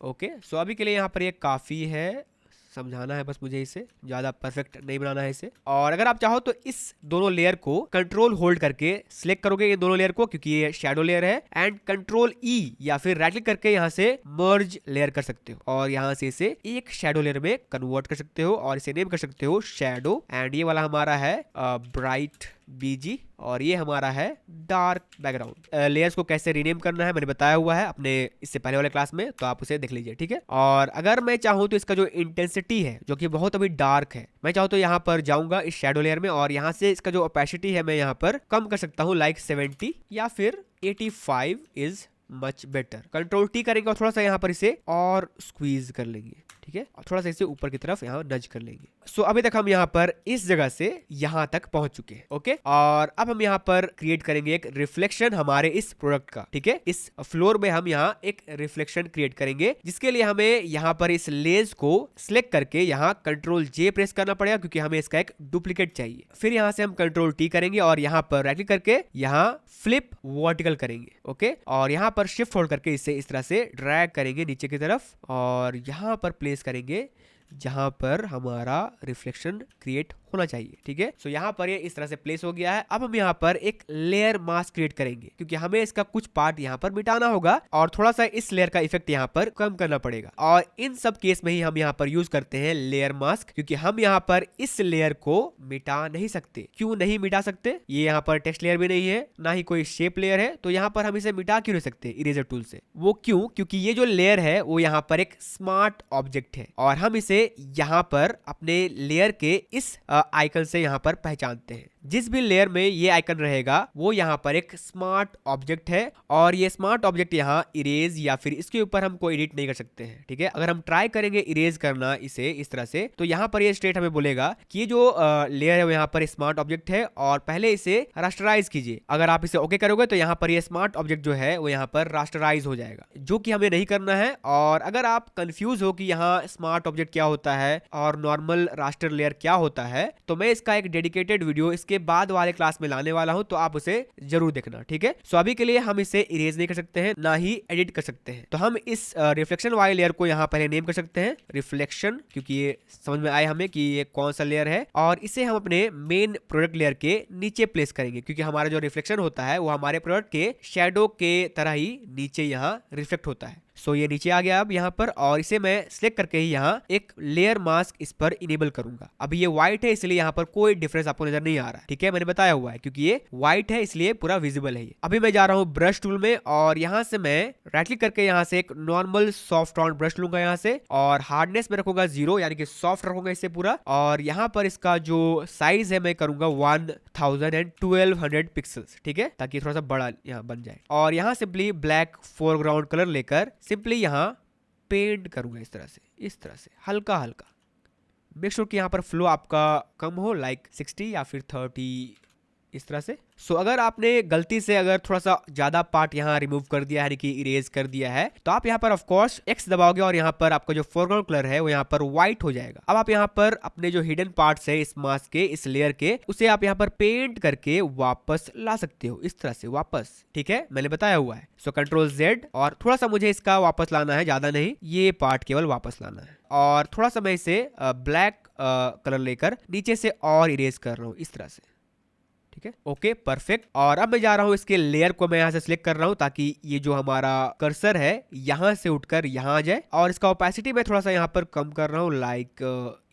ओके। सो अभी के लिए यहाँ पर ये काफ़ी है, समझाना है बस मुझे, इसे ज़्यादा परफेक्ट नहीं बनाना है इसे। और अगर आप चाहो तो इस दोनों लेयर को कंट्रोल होल्ड करके सिलेक्ट करोगे, ये दोनों लेयर को, क्योंकि ये शैडो लेयर है, एंड कंट्रोल ई या फिर राइट क्लिक करके यहाँ से मर्ज लेयर कर सकते हो, और यहाँ से इसे एक शैडो लेयर में कन्वर्ट कर सकते हो, और इसे नेम कर सकते हो शैडो। एंड ये वाला हमारा है ब्राइट बीजी, और ये हमारा है डार्क बैकग्राउंड। लेयर्स को कैसे रीनेम करना है मैंने बताया हुआ है अपने इससे पहले वाले क्लास में, तो आप उसे देख लीजिए, ठीक है। और अगर मैं चाहूँ तो इसका जो इंटेंसिटी है जो कि बहुत अभी डार्क है, मैं चाहूँ तो यहाँ पर जाऊंगा इस शैडो लेयर में, और यहाँ से इसका जो ओपेसिटी है मैं यहाँ पर कम कर सकता हूँ, लाइक 70 या फिर 85 is much better. Control T करेंगे और थोड़ा सा यहाँ पर इसे और स्क्वीज कर लेंगे, ठीक है, और थोड़ा सा इसे ऊपर की तरफ यहाँ नज कर लेंगे। सो अभी तक हम यहाँ पर इस जगह से यहाँ तक पहुंच चुके हैं, ओके। और अब हम यहाँ पर क्रिएट करेंगे एक रिफ्लेक्शन हमारे इस प्रोडक्ट का, ठीक है। इस फ्लोर में हम यहाँ एक रिफ्लेक्शन क्रिएट करेंगे, जिसके लिए हमें यहाँ पर इस लेज को सिलेक्ट करके यहाँ कंट्रोल जे प्रेस करना पड़ेगा, क्योंकि हमें इसका एक डुप्लीकेट चाहिए। फिर यहाँ से हम कंट्रोल टी करेंगे और यहाँ पर राइट क्लिक करके यहाँ फ्लिप वर्टिकल करेंगे, ओके। और यहाँ पर शिफ्ट होल्ड करके इसे इस तरह से ड्रैग करेंगे नीचे की तरफ, और यहाँ पर प्लेस करेंगे जहां पर हमारा रिफ्लेक्शन क्रिएट होना चाहिए, ठीक है। सो यहाँ पर ये इस तरह से प्लेस हो गया है। अब हम यहाँ पर एक लेयर मास्क क्रिएट करेंगे, क्योंकि हमें इसका कुछ पार्ट यहाँ पर मिटाना होगा और थोड़ा सा इस लेयर का इफेक्ट यहाँ पर कम करना पड़ेगा। और इन सब केस में ही हम यहाँ पर यूज करते हैं लेयर मास्क, क्योंकि हम यहाँ पर इस लेयर को मिटा नहीं सकते। क्यों नहीं मिटा सकते? ये यहाँ पर टेक्स्ट लेयर भी नहीं है, ना ही कोई शेप लेयर है, तो यहाँ पर हम इसे मिटा क्यों नहीं सकते इरेजर टूल से? वो क्यों? क्योंकि ये जो लेयर है वो यहाँ पर एक स्मार्ट ऑब्जेक्ट है, और हम इसे यहाँ पर अपने लेयर के इस आइकन से यहाँ पर पहचानते हैं। जिस भी लेयर में ये आइकन रहेगा वो यहाँ पर एक स्मार्ट ऑब्जेक्ट है, और ये स्मार्ट ऑब्जेक्ट यहाँ इरेज या फिर इसके ऊपर हम कोई एडिट नहीं कर सकते हैं, ठीक है। अगर हम ट्राई करेंगे इरेज करना इसे इस तरह से, तो यहाँ पर ये स्टेट हमें बोलेगा कि ये जो लेयर है वो यहाँ पर स्मार्ट ऑब्जेक्ट है, और पहले इसे रास्टराइज कीजिए। अगर आप इसे ओके करोगे तो यहाँ पर ये स्मार्ट ऑब्जेक्ट जो है वो यहाँ पर रास्टराइज हो जाएगा, जो कि हमें नहीं करना है। और अगर आप कंफ्यूज हो कि यहाँ स्मार्ट ऑब्जेक्ट क्या होता है और नॉर्मल रास्टर लेयर क्या होता है, तो मैं इसका एक डेडिकेटेड वीडियो इसके बाद वाले क्लास में लाने वाला हूं, तो आप उसे जरूर देखना, ठीक है। सो अभी के लिए हम इसे इरेज नहीं कर सकते हैं, ना ही एडिट कर सकते हैं। तो हम इस रिफ्लेक्शन वाले लेयर को यहाँ पहले नेम कर सकते हैं रिफ्लेक्शन, क्योंकि ये समझ में आया हमें कि ये कौन सा लेयर है, और इसे हम अपने मेन प्रोडक्ट लेयर के नीचे प्लेस करेंगे, क्योंकि हमारा जो रिफ्लेक्शन होता है वो हमारे प्रोडक्ट के शैडो के तरह ही नीचे यहाँ रिफ्लेक्ट होता है। सो ये नीचे आ गया अब यहाँ पर, और इसे मैं सिलेक्ट करके ही यहाँ एक लेयर मास्क इस पर इनेबल करूंगा। अभी ये व्हाइट है इसलिए यहाँ पर कोई डिफरेंस आपको नजर नहीं आ रहा है, ठीक है, मैंने बताया हुआ है, क्योंकि ये व्हाइट है इसलिए पूरा विजिबल है ये। अभी मैं जा रहा हूँ ब्रश टूल में, और यहाँ से मैं राइट क्लिक करके यहाँ से एक नॉर्मल सॉफ्ट राउंड ब्रश लूंगा यहाँ से, और हार्डनेस में रखूंगा 0, यानी कि सॉफ्ट रखूंगा इसे पूरा। और यहाँ पर इसका जो साइज है मैं करूंगा 1200 पिक्सल्स, ठीक है, ताकि थोड़ा सा बड़ा यहाँ बन जाए। और यहाँ सिंपली ब्लैक फोरग्राउंड कलर लेकर सिंपली यहाँ पेंट करूंगा इस तरह से हल्का हल्का। मेक श्योर कि यहाँ पर फ्लो आपका कम हो, लाइक 60 या फिर 30 इस तरह से। सो अगर आपने गलती से अगर थोड़ा सा ज्यादा पार्ट यहाँ रिमूव कर दिया है, यानी कि इरेज कर दिया है, तो आप यहाँ पर ऑफ कोर्स एक्स दबाओगे और यहाँ पर आपका जो फोरग्राउंड कलर है वो यहाँ पर व्हाइट हो जाएगा। अब आप यहाँ पर अपने जो हिडन पार्ट्स है इस मास्क के, इस लेयर के, उसे आप यहाँ पर पेंट करके वापस ला सकते हो इस तरह से वापस, ठीक है, मैंने बताया हुआ है। सो कंट्रोल जेड, और थोड़ा सा मुझे इसका वापस लाना है, ज्यादा नहीं, ये पार्ट केवल वापस लाना है। और थोड़ा सा मैं इसे ब्लैक कलर लेकर नीचे से और इरेज कर रहा हूँ इस तरह से, ठीक है, ओके परफेक्ट। और अब मैं जा रहा हूँ इसके लेयर को मैं यहाँ से सिलेक्ट कर रहा हूँ ताकि ये जो हमारा कर्सर है यहाँ से उठकर यहाँ आ जाए। और इसका ओपेसिटी मैं थोड़ा सा यहाँ पर कम कर रहा हूँ, लाइक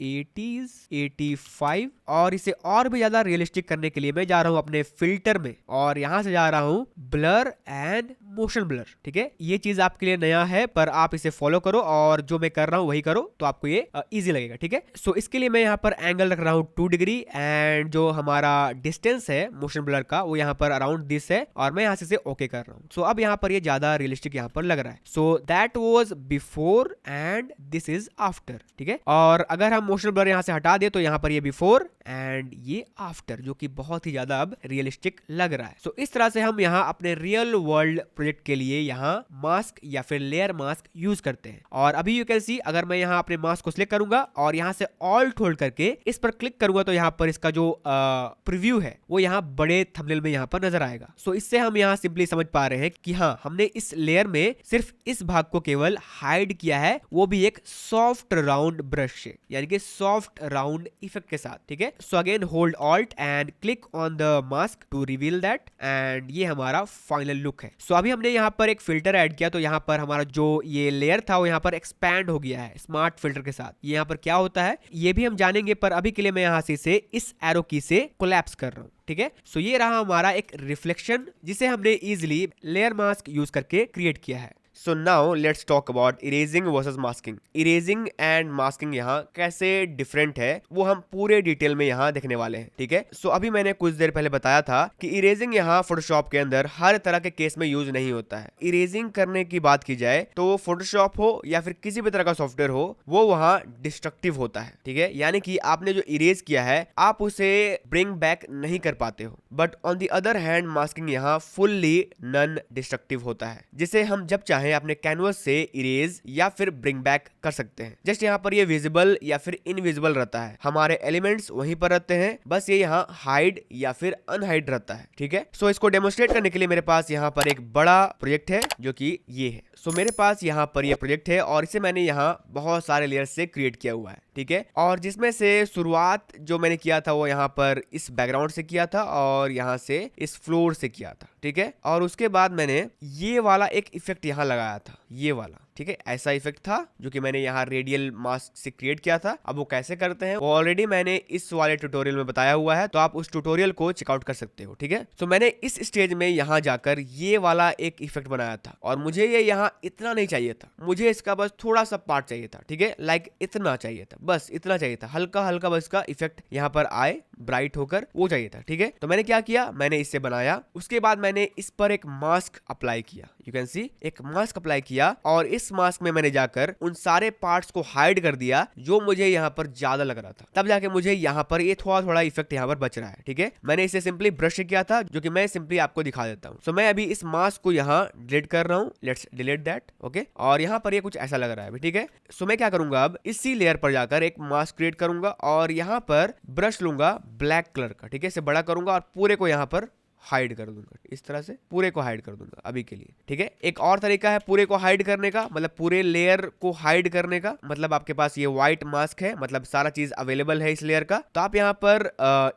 85। और इसे और भी ज्यादा रियलिस्टिक करने के लिए मैं जा रहा हूँ अपने फिल्टर में और यहाँ से जा रहा हूँ ब्लर एंड मोशन ब्लर। ठीक है, ये चीज आपके लिए नया है पर आप इसे फॉलो करो और जो मैं कर रहा हूँ वही करो तो आपको ये इजी लगेगा। ठीक है, सो इसके लिए मैं यहाँ पर एंगल रख रहा हूँ 2 डिग्री एंड जो हमारा डिस्टेंस है मोशन ब्लर का वो यहाँ पर अराउंड दिस है और मैं यहाँ से ओके कर रहा हूँ। सो अब यहाँ पर ये ज्यादा रियलिस्टिक यहाँ पर लग रहा है। सो that was before and this is after. ठीक है, और अगर हम मोशन ब्लर यहाँ से हटा दे तो यहाँ पर ये बिफोर एंड ये आफ्टर जो कि बहुत ही ज्यादा अब रियलिस्टिक लग रहा है। सो इस तरह से हम यहाँ अपने रियल वर्ल्ड प्रोजेक्ट के लिए यहाँ मास्क या फिर लेयर मास्क यूज करते हैं। और अभी यू कैन सी अगर मैं यहाँ अपने मास्क को सिलेक्ट करूंगा और यहाँ से ऑल्ट होल्ड करके इस पर क्लिक करूंगा तो यहाँ पर इसका जो प्रीव्यू है वो यहाँ बड़े थंबनेल में यहाँ पर नजर आएगा। सो इससे हम यहाँ सिंपली समझ पा रहे हैं कि हाँ हमने इस लेयर में सिर्फ इस भाग को केवल हाइड किया है, वो भी एक सॉफ्ट राउंड ब्रश से, यानी कि सॉफ्ट राउंड इफेक्ट के साथ। ठीक है, so again hold alt and click on the mask to reveal that and ये हमारा फाइनल लुक है। सो अभी हमने यहाँ पर एक फिल्टर ऐड किया तो यहाँ पर हमारा जो ये लेयर था वो यहाँ पर एक्सपैंड हो गया है स्मार्ट फिल्टर के साथ। ये यहाँ पर क्या होता है ये भी हम जानेंगे पर अभी के लिए मैं यहाँ से इसे इस एरो की से कोलैप्स कर रहा हूँ। ठीक है, सो ये रहा हमारा एक रिफ्लेक्शन जिसे हमने इजिली लेयर मास्क यूज करके क्रिएट किया है। So now let's talk about erasing versus masking. Erasing and masking यहाँ कैसे डिफरेंट है वो हम पूरे डिटेल में यहाँ देखने वाले हैं। ठीक है, सो अभी मैंने कुछ देर पहले बताया था कि इरेजिंग यहाँ फोटोशॉप के अंदर हर तरह के केस में यूज नहीं होता है। इरेजिंग करने की बात की जाए तो फोटोशॉप हो या फिर किसी भी तरह का सॉफ्टवेयर हो वो वहाँ डिस्ट्रक्टिव होता है। ठीक है, यानी कि आपने जो इरेज किया है आप उसे ब्रिंग बैक नहीं कर पाते हो। But on the other hand masking यहाँ फुल्ली नॉन डिस्ट्रक्टिव होता है जिसे हम जब चाहे अपने कैनवस से इरेज या फिर ब्रिंग बैक कर सकते हैं। जस्ट यहाँ पर ये विजिबल या फिर इनविजिबल रहता है, हमारे एलिमेंट्स वहीं पर रहते हैं, बस ये यहाँ हाइड या फिर अनहाइड रहता है। ठीक है, सो इसको डेमोन्स्ट्रेट करने के लिए मेरे पास यहाँ पर एक बड़ा प्रोजेक्ट है जो कि ये है। सो मेरे पास यहाँ पर ये प्रोजेक्ट है और इसे मैंने यहाँ बहुत सारे लेयर्स से क्रिएट किया हुआ है। ठीक है, और जिसमें से शुरुआत जो मैंने किया था वो यहाँ पर इस बैकग्राउंड से किया था और यहाँ से इस फ्लोर से किया था। ठीक है, और उसके बाद मैंने ये वाला एक इफेक्ट यहाँ लगाया था, ये वाला। ठीक है, ऐसा इफेक्ट था जो कि मैंने यहाँ रेडियल मास्क से क्रिएट किया था। अब वो कैसे करते हैं वो ऑलरेडी मैंने इस वाले ट्यूटोरियल में बताया हुआ है, तो आप उस ट्यूटोरियल को चेकआउट कर सकते हो। ठीक है, तो मैंने इस स्टेज में यहाँ जाकर ये वाला एक इफेक्ट बनाया था और मुझे ये यहाँ इतना नहीं चाहिए था, मुझे इसका बस थोड़ा सा पार्ट चाहिए था। ठीक है, लाइक इतना चाहिए था, बस इतना चाहिए था, हल्का हल्का बस इसका इफेक्ट यहाँ पर आए ब्राइट होकर, वो चाहिए था। ठीक है, तो मैंने क्या किया, मैंने इससे बनाया, उसके बाद मैंने इस पर एक मास्क अप्लाई किया। यू कैन सी एक मास्क अप्लाई किया और इस मास्क में मैंने जाकर उन सारे पार्ट्स को हाइड कर दिया जो मुझे यहाँ पर ज्यादा लग रहा था, तब जाके मुझे यहाँ पर ये थोड़ा थोड़ा इफेक्ट यहाँ पर बच रहा है। ठीक है, मैंने इसे सिंपली ब्रश किया था जो कि मैं सिंपली आपको दिखा देता हूँ। सो मैं अभी इस मास्क को यहाँ डिलीट कर रहा हूँ, लेट्स डिलीट दैट। ओके, और यहाँ पर ये कुछ ऐसा लग रहा है अभी। ठीक है, सो मैं क्या करूंगा, अब इसी लेयर पर जाकर एक मास्क क्रिएट करूंगा और यहाँ पर ब्रश लूंगा ब्लैक कलर का। ठीक है, इसे बड़ा करूंगा और पूरे को यहाँ पर हाइड कर दूंगा, इस तरह से पूरे को हाइड कर दूंगा अभी के लिए। ठीक है, एक और तरीका है पूरे को हाइड करने का, मतलब पूरे लेयर को हाइड करने का, मतलब आपके पास ये व्हाइट मास्क है, मतलब सारा चीज अवेलेबल है इस लेयर का, तो आप यहाँ पर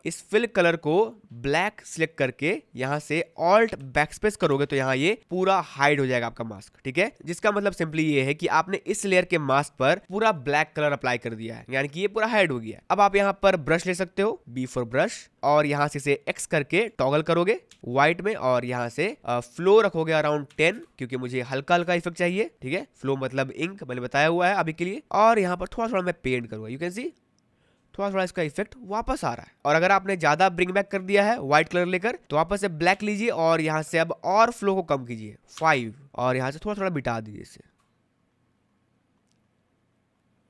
इस फिल कलर को ब्लैक सिलेक्ट करके यहाँ से ऑल्ट बैकस्पेस करोगे तो यहाँ ये पूरा हाइड हो जाएगा आपका मास्क। ठीक है, जिसका मतलब सिंपली ये है कि आपने इस लेयर के मास्क पर पूरा ब्लैक कलर अप्लाई कर दिया है, यानी कि ये पूरा हाइड हो गया। अब आप यहाँ पर ब्रश ले सकते हो, बी फॉर ब्रश, और यहाँ से इसे एक्स करके टॉगल करोगे व्हाइट में और यहाँ से फ्लो रखोगे अराउंड 10, क्योंकि मुझे हल्का हल्का इफेक्ट चाहिए। ठीक है, फ्लो मतलब इंक मैंने बताया हुआ है अभी के लिए, और यहाँ पर थोड़ा थोड़ा मैं पेंट करूंगा। यू कैन सी थोड़ा थोड़ा इसका इफेक्ट वापस आ रहा है। और अगर आपने ज्यादा ब्रिंग बैक कर दिया है व्हाइट कलर लेकर तो वापस से ब्लैक लीजिए और यहाँ से अब और फ्लो को कम कीजिए 5 और यहाँ से थोड़ा थोड़ा मिटा दीजिए इसे।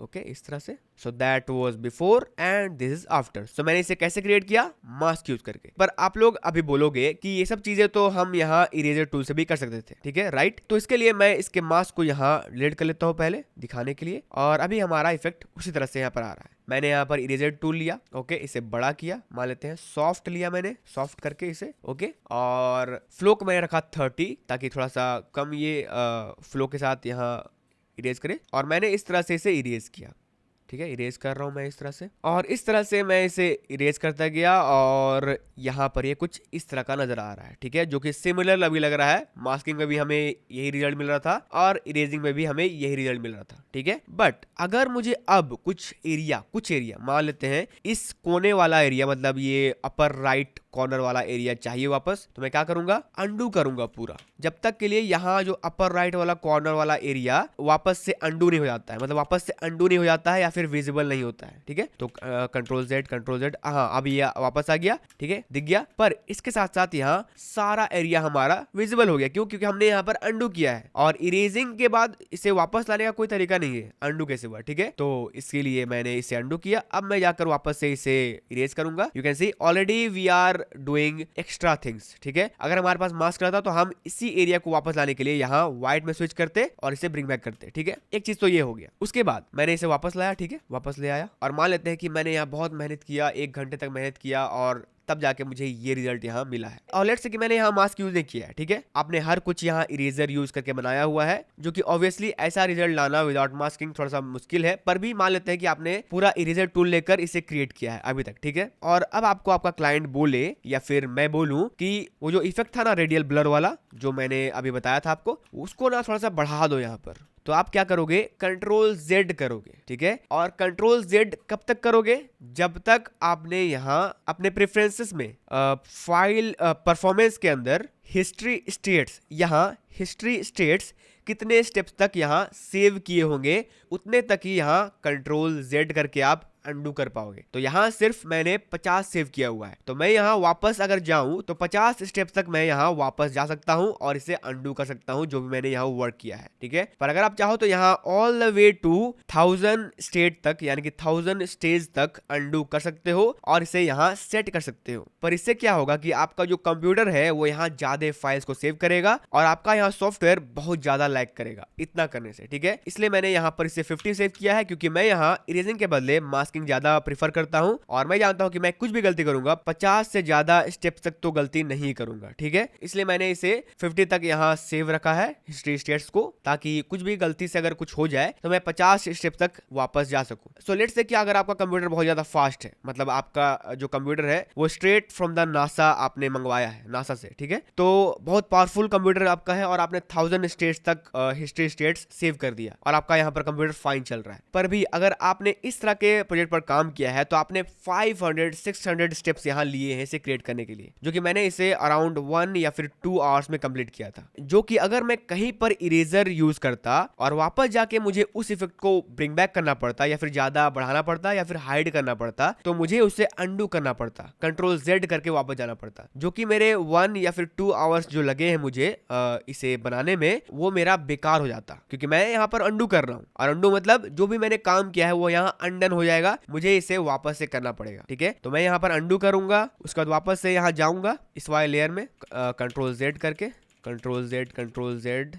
ओके, इस तरह से। So that was before and this is after. So मैंने इसे कैसे क्रिएट किया, मास्क यूज करके। पर आप लोग अभी बोलोगे कि ये सब चीजें तो हम यहाँ इरेजर टूल से भी कर सकते थे। ठीक है, राइट, तो इसके लिए मैं इसके मास्क को यहाँ डिलीट कर लेता हूँ पहले दिखाने के लिए, और अभी हमारा इफेक्ट उसी तरह से यहाँ पर आ रहा है। मैंने यहाँ पर इरेजर टूल लिया, ओके, इसे बड़ा किया, मान लेते हैं सॉफ्ट लिया मैंने, सॉफ्ट करके इसे, ओके, और फ्लो को मैंने रखा 30 ताकि थोड़ा सा कम ये फ्लो के साथ यहाँ इरेज करे, और मैंने इस तरह से इसे इरेज किया। ठीक है, इरेज कर रहा हूँ मैं इस तरह से, और इस तरह से मैं इसे इरेज करता गया और यहाँ पर ये कुछ इस तरह का नजर आ रहा है। ठीक है, जो कि सिमिलर अभी लग रहा है। मास्किंग में भी हमें यही रिजल्ट मिल रहा था और इरेजिंग में भी हमें यही रिजल्ट मिल रहा था। ठीक है, बट अगर मुझे अब कुछ एरिया मान लेते हैं, इस कोने वाला एरिया, मतलब ये अपर राइट कॉर्नर वाला एरिया चाहिए वापस, तो मैं क्या करूंगा, अंडू करूंगा पूरा, जब तक के लिए यहाँ जो अपर राइट वाला कॉर्नर वाला एरिया वापस से अंडू नहीं हो जाता है, मतलब वापस से अंडू नहीं हो जाता है या फिर विजिबल नहीं होता है। ठीक है, तो कंट्रोल जेड, हाँ अब ये वापस आ गया। ठीक है, दिख गया, पर इसके साथ साथ यहाँ सारा एरिया हमारा विजिबल हो गया। क्यों? क्योंकि हमने यहाँ पर अंडू किया है और इरेजिंग के बाद इसे वापस लाने का कोई तरीका नहीं है अंडू के सिवा। ठीक है, तो इसके लिए मैंने इसे अंडू किया। अब मैं जाकर वापस से इसे इरेज करूंगा। You can see already we are doing extra things. ठीक है, अगर हमारे पास मास्क रहता तो हम इसी एरिया को वापस लाने के लिए यहाँ व्हाइट में स्विच करते और इसे ब्रिंग बैक करते। ठीक है, एक चीज तो ये हो गया। उसके बाद मैंने इसे वापस लाया। ठीक है, वापस ले आया और मान लेते हैं कि मैंने यहाँ बहुत मेहनत किया, 1 घंटे तक मेहनत किया और तब जाके मुझे ये रिजल्ट यहाँ मिला है। और लेट्स से कि मैंने यहाँ मास्क यूज नहीं किया है। ठीक है, आपने हर कुछ यहाँ इरेजर यूज करके बनाया हुआ है, जो कि ऑब्वियसली ऐसा रिजल्ट लाना विदाउट मास्किंग थोड़ा सा मुश्किल है, पर भी मान लेते हैं कि आपने पूरा इरेजर टूल लेकर इसे क्रिएट किया है अभी तक। ठीक है, और अब आपको आपका क्लाइंट बोले या फिर मैं बोलूं कि वो जो इफेक्ट था ना रेडियल ब्लर वाला, जो मैंने अभी बताया था आपको, उसको ना थोड़ा सा बढ़ा दो यहाँ पर। तो आप क्या करोगे, कंट्रोल जेड करोगे। ठीक है, और कंट्रोल जेड कब तक करोगे, जब तक आपने यहाँ अपने प्रेफरेंसेस में फाइल परफॉर्मेंस के अंदर हिस्ट्री स्टेट्स, यहाँ हिस्ट्री स्टेट्स कितने स्टेप्स तक यहाँ सेव किए होंगे, उतने तक ही यहाँ कंट्रोल जेड करके आप अंडू कर पाओगे। तो यहाँ सिर्फ मैंने 50 सेव किया हुआ है, तो मैं यहाँ वापस अगर जाऊं तो 50 स्टेप्स तक मैं यहाँ वापस जा सकता हूँ और इसे अंडू कर सकता हूँ जो भी मैंने यहाँ वर्क किया है। ठीक है, पर अगर आप चाहो तो यहाँ all the way to 1000 state तक, यानी कि 1000 स्टेज तक अंडू कर सकते हो और इसे यहाँ सेट कर सकते हो। पर इससे क्या होगा कि आपका जो कंप्यूटर है वो यहाँ ज्यादा फाइल्स को सेव करेगा और आपका यहाँ सॉफ्टवेयर बहुत ज्यादा लैग करेगा इतना करने से। ठीक है, इसलिए मैंने यहाँ पर इसे 50 सेव किया है, क्योंकि मैं यहाँ इरेजिंग के बदले मास्किंग ज्यादा प्रेफर करता हूं और मैं जानता हूं कि मैं कुछ भी गलती करूंगा 50 से ज्यादा स्टेप्स तक तो गलती नहीं करूंगा। ठीक है, इसलिए मैंने इसे 50 तक यहाँ सेव रखा है हिस्ट्री स्टेट्स को, ताकि कुछ भी गलती से अगर कुछ हो जाए तो मैं 50 स्टेप तक वापस जा सकूं। सो लेट्स से कि अगर आपका कंप्यूटर बहुत ज्यादा फास्ट है, मतलब आपका जो कंप्यूटर है वो स्ट्रेट फ्रॉम द नासा आपने मंगवाया है, नासा से। ठीक है, तो बहुत पावरफुल कंप्यूटर आपका है और आपने 1000 स्टेट्स तक हिस्ट्री स्टेट्स सेव कर दिया और आपका यहाँ पर कंप्यूटर फाइन चल रहा है। पर भी अगर आपने इस तरह के प्रोजेक्ट पर काम किया है तो आपने 500-600 स्टेप्स यहाँ लिए हैं इसे क्रिएट करने के लिए, जो कि मैंने इसे अराउंड 1 या फिर 2 आवर्स में कंप्लीट किया था। जो कि अगर मैं कहीं पर इरेजर यूज करता और वापस जाके मुझे उस इफेक्ट को ब्रिंग बैक करना पड़ता या फिर ज्यादा बढ़ाना पड़ता या फिर हाइड करना पड़ता, तो मुझे उसे अंडू करना पड़ता, कंट्रोल जेड करके वापस जाना पड़ता, जो कि मेरे 1 या फिर 2 आवर्स जो लगे हैं मुझे इसे बनाने में, वो मेरा बेकार हो जाता, क्योंकि मैं यहाँ पर अंडू कर रहा हूँ और अंडू मतलब जो भी मैंने काम किया है वो यहाँ अनडन हो जाएगा, मुझे इसे वापस से करना पड़ेगा। ठीक है, तो मैं यहाँ पर अंडू करूंगा, उसके बाद वापस से यहाँ जाऊंगा इस वाले लेयर में कंट्रोल जेड करके, कंट्रोल जेड।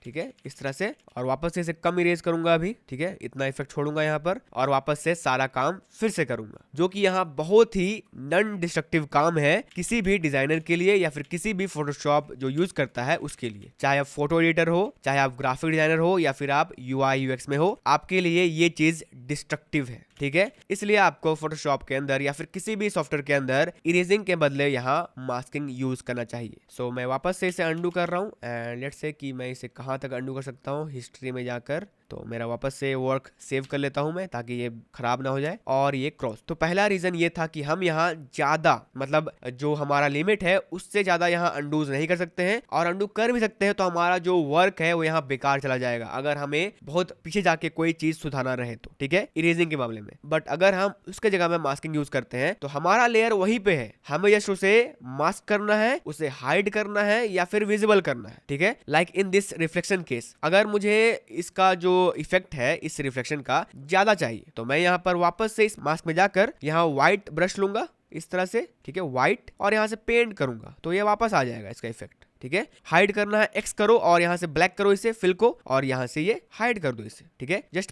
ठीक है, इस तरह से, और वापस से इसे कम इरेज करूंगा अभी। ठीक है, इतना इफेक्ट छोड़ूंगा यहाँ पर और वापस से सारा काम फिर से करूंगा, जो कि यहाँ बहुत ही नॉन डिस्ट्रक्टिव काम है किसी भी डिजाइनर के लिए या फिर किसी भी फोटोशॉप जो यूज करता है उसके लिए। चाहे आप फोटो एडिटर हो, चाहे आप ग्राफिक डिजाइनर हो या फिर आप UI UX में हो, आपके लिए ये चीज डिस्ट्रक्टिव है। ठीक है, इसलिए आपको फोटोशॉप के अंदर या फिर किसी भी सॉफ्टवेयर के अंदर इरेजिंग के बदले यहाँ मास्किंग यूज करना चाहिए। सो मैं वापस से इसे अंडू कर रहा हूँ एंड लेट्स से कि मैं इसे कहाँ तक अंडू कर सकता हूँ, हिस्ट्री में जाकर, तो मेरा वापस से वर्क सेव कर लेता हूं मैं ताकि ये खराब ना हो जाए। और ये क्रॉस, तो पहला रीजन ये था कि हम यहाँ ज्यादा, मतलब जो हमारा लिमिट है उससे ज्यादा यहाँ अंडूज नहीं कर सकते हैं, और अंडू कर भी सकते हैं तो हमारा जो वर्क है वो यहाँ बेकार चला जाएगा अगर हमें बहुत पीछे जाके कोई चीज सुधारना रहे तो। ठीक है, इरेजिंग के मामले में। बट अगर हम उसके जगह में मास्किंग यूज करते हैं तो हमारा लेयर वहीं पे है, हमें जस्ट उसे मास्क करना है, उसे हाइड करना है या फिर विजिबल करना है। ठीक है, like in this reflection case, अगर मुझे इसका जो इफेक्ट है इस रिफ्लेक्शन का ज्यादा चाहिए तो मैं यहाँ पर वापस से इस मास्क में जाकर यहाँ व्हाइट ब्रश लूंगा इस तरह से। ठीक है, व्हाइट, और यहाँ से पेंट करूंगा तो ये वापस आ जाएगा इसका इफेक्ट। ठीक है। हाइड करना है, एक्स करो और यहाँ से ब्लैक करो इसे फिल को, और यहाँ से ये हाइड कर दो इसे, ठीक है। जस्ट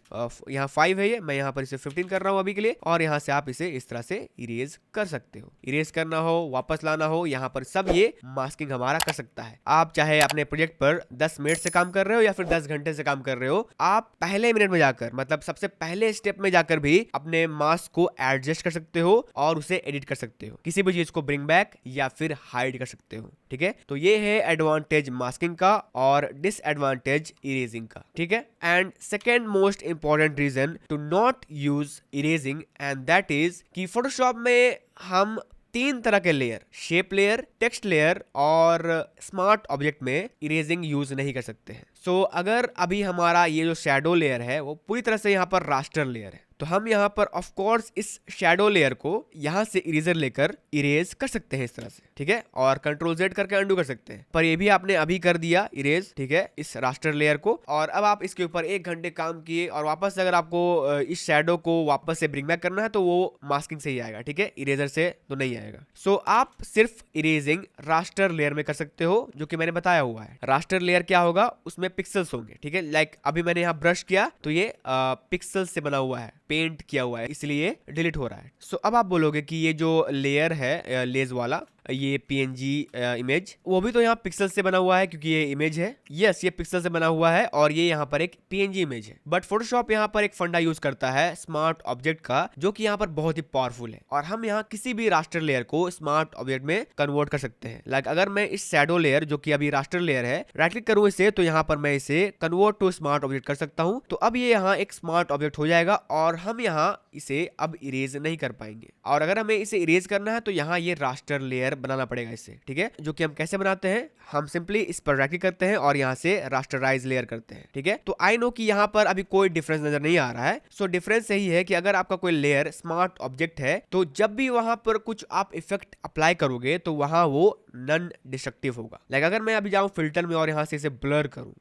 यहाँ 5 है ये, मैं यहाँ पर इसे 15 कर रहा हूँ अभी के लिए, और यहाँ से आप इसे इस तरह से इरेज कर सकते हो। इरेज करना हो, वापस लाना हो, यहाँ पर सब ये मास्किंग हमारा कर सकता है। आप चाहे अपने प्रोजेक्ट पर 10 मिनट से काम कर रहे हो या फिर 10 घंटे से काम कर रहे हो, आप पहले मिनट में जाकर, मतलब सबसे पहले स्टेप में जाकर भी अपने मास्क को एडजस्ट कर सकते हो और उसे एडिट कर सकते हो, किसी भी चीज को ब्रिंग बैक या फिर हाइड कर सकते हो, ठीक है। तो ये है एडवांटेज मास्किंग का और डिसएडवांटेज इरेजिंग का, ठीक है। And second most important reason to not use erasing, and that is कि फोटोशॉप में हम 3 तरह के layer, shape layer, text layer और स्मार्ट ऑब्जेक्ट में इरेजिंग यूज नहीं कर सकते हैं। सो अगर अभी हमारा ये जो शैडो लेयर है वो पूरी तरह से यहाँ पर रास्टर लेयर है, तो हम यहाँ पर ऑफ कोर्स इस शैडो लेयर को यहाँ से इरेजर लेकर इरेज कर सकते हैं इस तरह से, ठीक है, और कंट्रोल Z करके अंडू कर सकते हैं। पर ये भी आपने अभी कर दिया इरेज, ठीक है, इस रास्टर लेयर को, और अब आप इसके ऊपर 1 घंटे काम किए और वापस अगर आपको इस शैडो को वापस से ब्रिंग बैक करना है तो वो मास्किंग से ही आएगा, ठीक है, इरेजर से तो नहीं आएगा। सो आप सिर्फ इरेजिंग रास्टर लेयर में कर सकते हो, जो कि मैंने बताया हुआ है। रास्टर लेयर क्या होगा, उसमें पिक्सल्स होंगे, ठीक है। लाइक अभी मैंने यहाँ ब्रश किया तो ये पिक्सल से बना हुआ है, पेंट किया हुआ है, इसलिए डिलीट हो रहा है। सो अब आप बोलोगे कि ये जो लेयर है लेज वाला, ये PNG इमेज, वो भी तो यहाँ पिक्सल से बना हुआ है क्योंकि ये इमेज है। यस, ये पिक्सल से बना हुआ है और ये यहाँ पर एक PNG इमेज है। बट फोटोशॉप यहाँ पर एक फंडा यूज करता है स्मार्ट ऑब्जेक्ट का, जो कि यहाँ पर बहुत ही पावरफुल है, और हम यहाँ किसी भी रास्टर लेयर को स्मार्ट ऑब्जेक्ट में कन्वर्ट कर सकते हैं। लाइक अगर मैं इस शैडो लेयर, जो कि अभी रास्टर लेयर है, राइट क्लिक करूँ इसे, तो यहाँ पर मैं इसे कन्वर्ट टू स्मार्ट ऑब्जेक्ट कर सकता हूँ। तो अब ये यहाँ एक स्मार्ट ऑब्जेक्ट हो जाएगा और हम यहाँ इसे अब इरेज नहीं कर पाएंगे। और अगर हमें इसे इरेज करना है तो यहाँ ये रास्टर लेयर बनाना पड़ेगा इससे, ठीक है, जो कि हम कैसे बनाते हैं, हम सिंपली इस पर राइट क्लिक करते हैं और यहाँ से रास्टराइज लेयर करते हैं, ठीक है। तो आई नो कि यहाँ पर अभी कोई डिफरेंस नजर नहीं आ रहा है। सो डिफरेंस यही है कि अगर आपका कोई लेयर स्मार्ट ऑब्जेक्ट है तो जब भी वहां पर कुछ आप इफेक्ट अप्लाई करोगे तो वहां वो नॉन डिस्ट्रक्टिव होगा। लाइक अगर मैं अभी जाऊं फिल्टर में और यहाँ से इसे ब्लर करूं,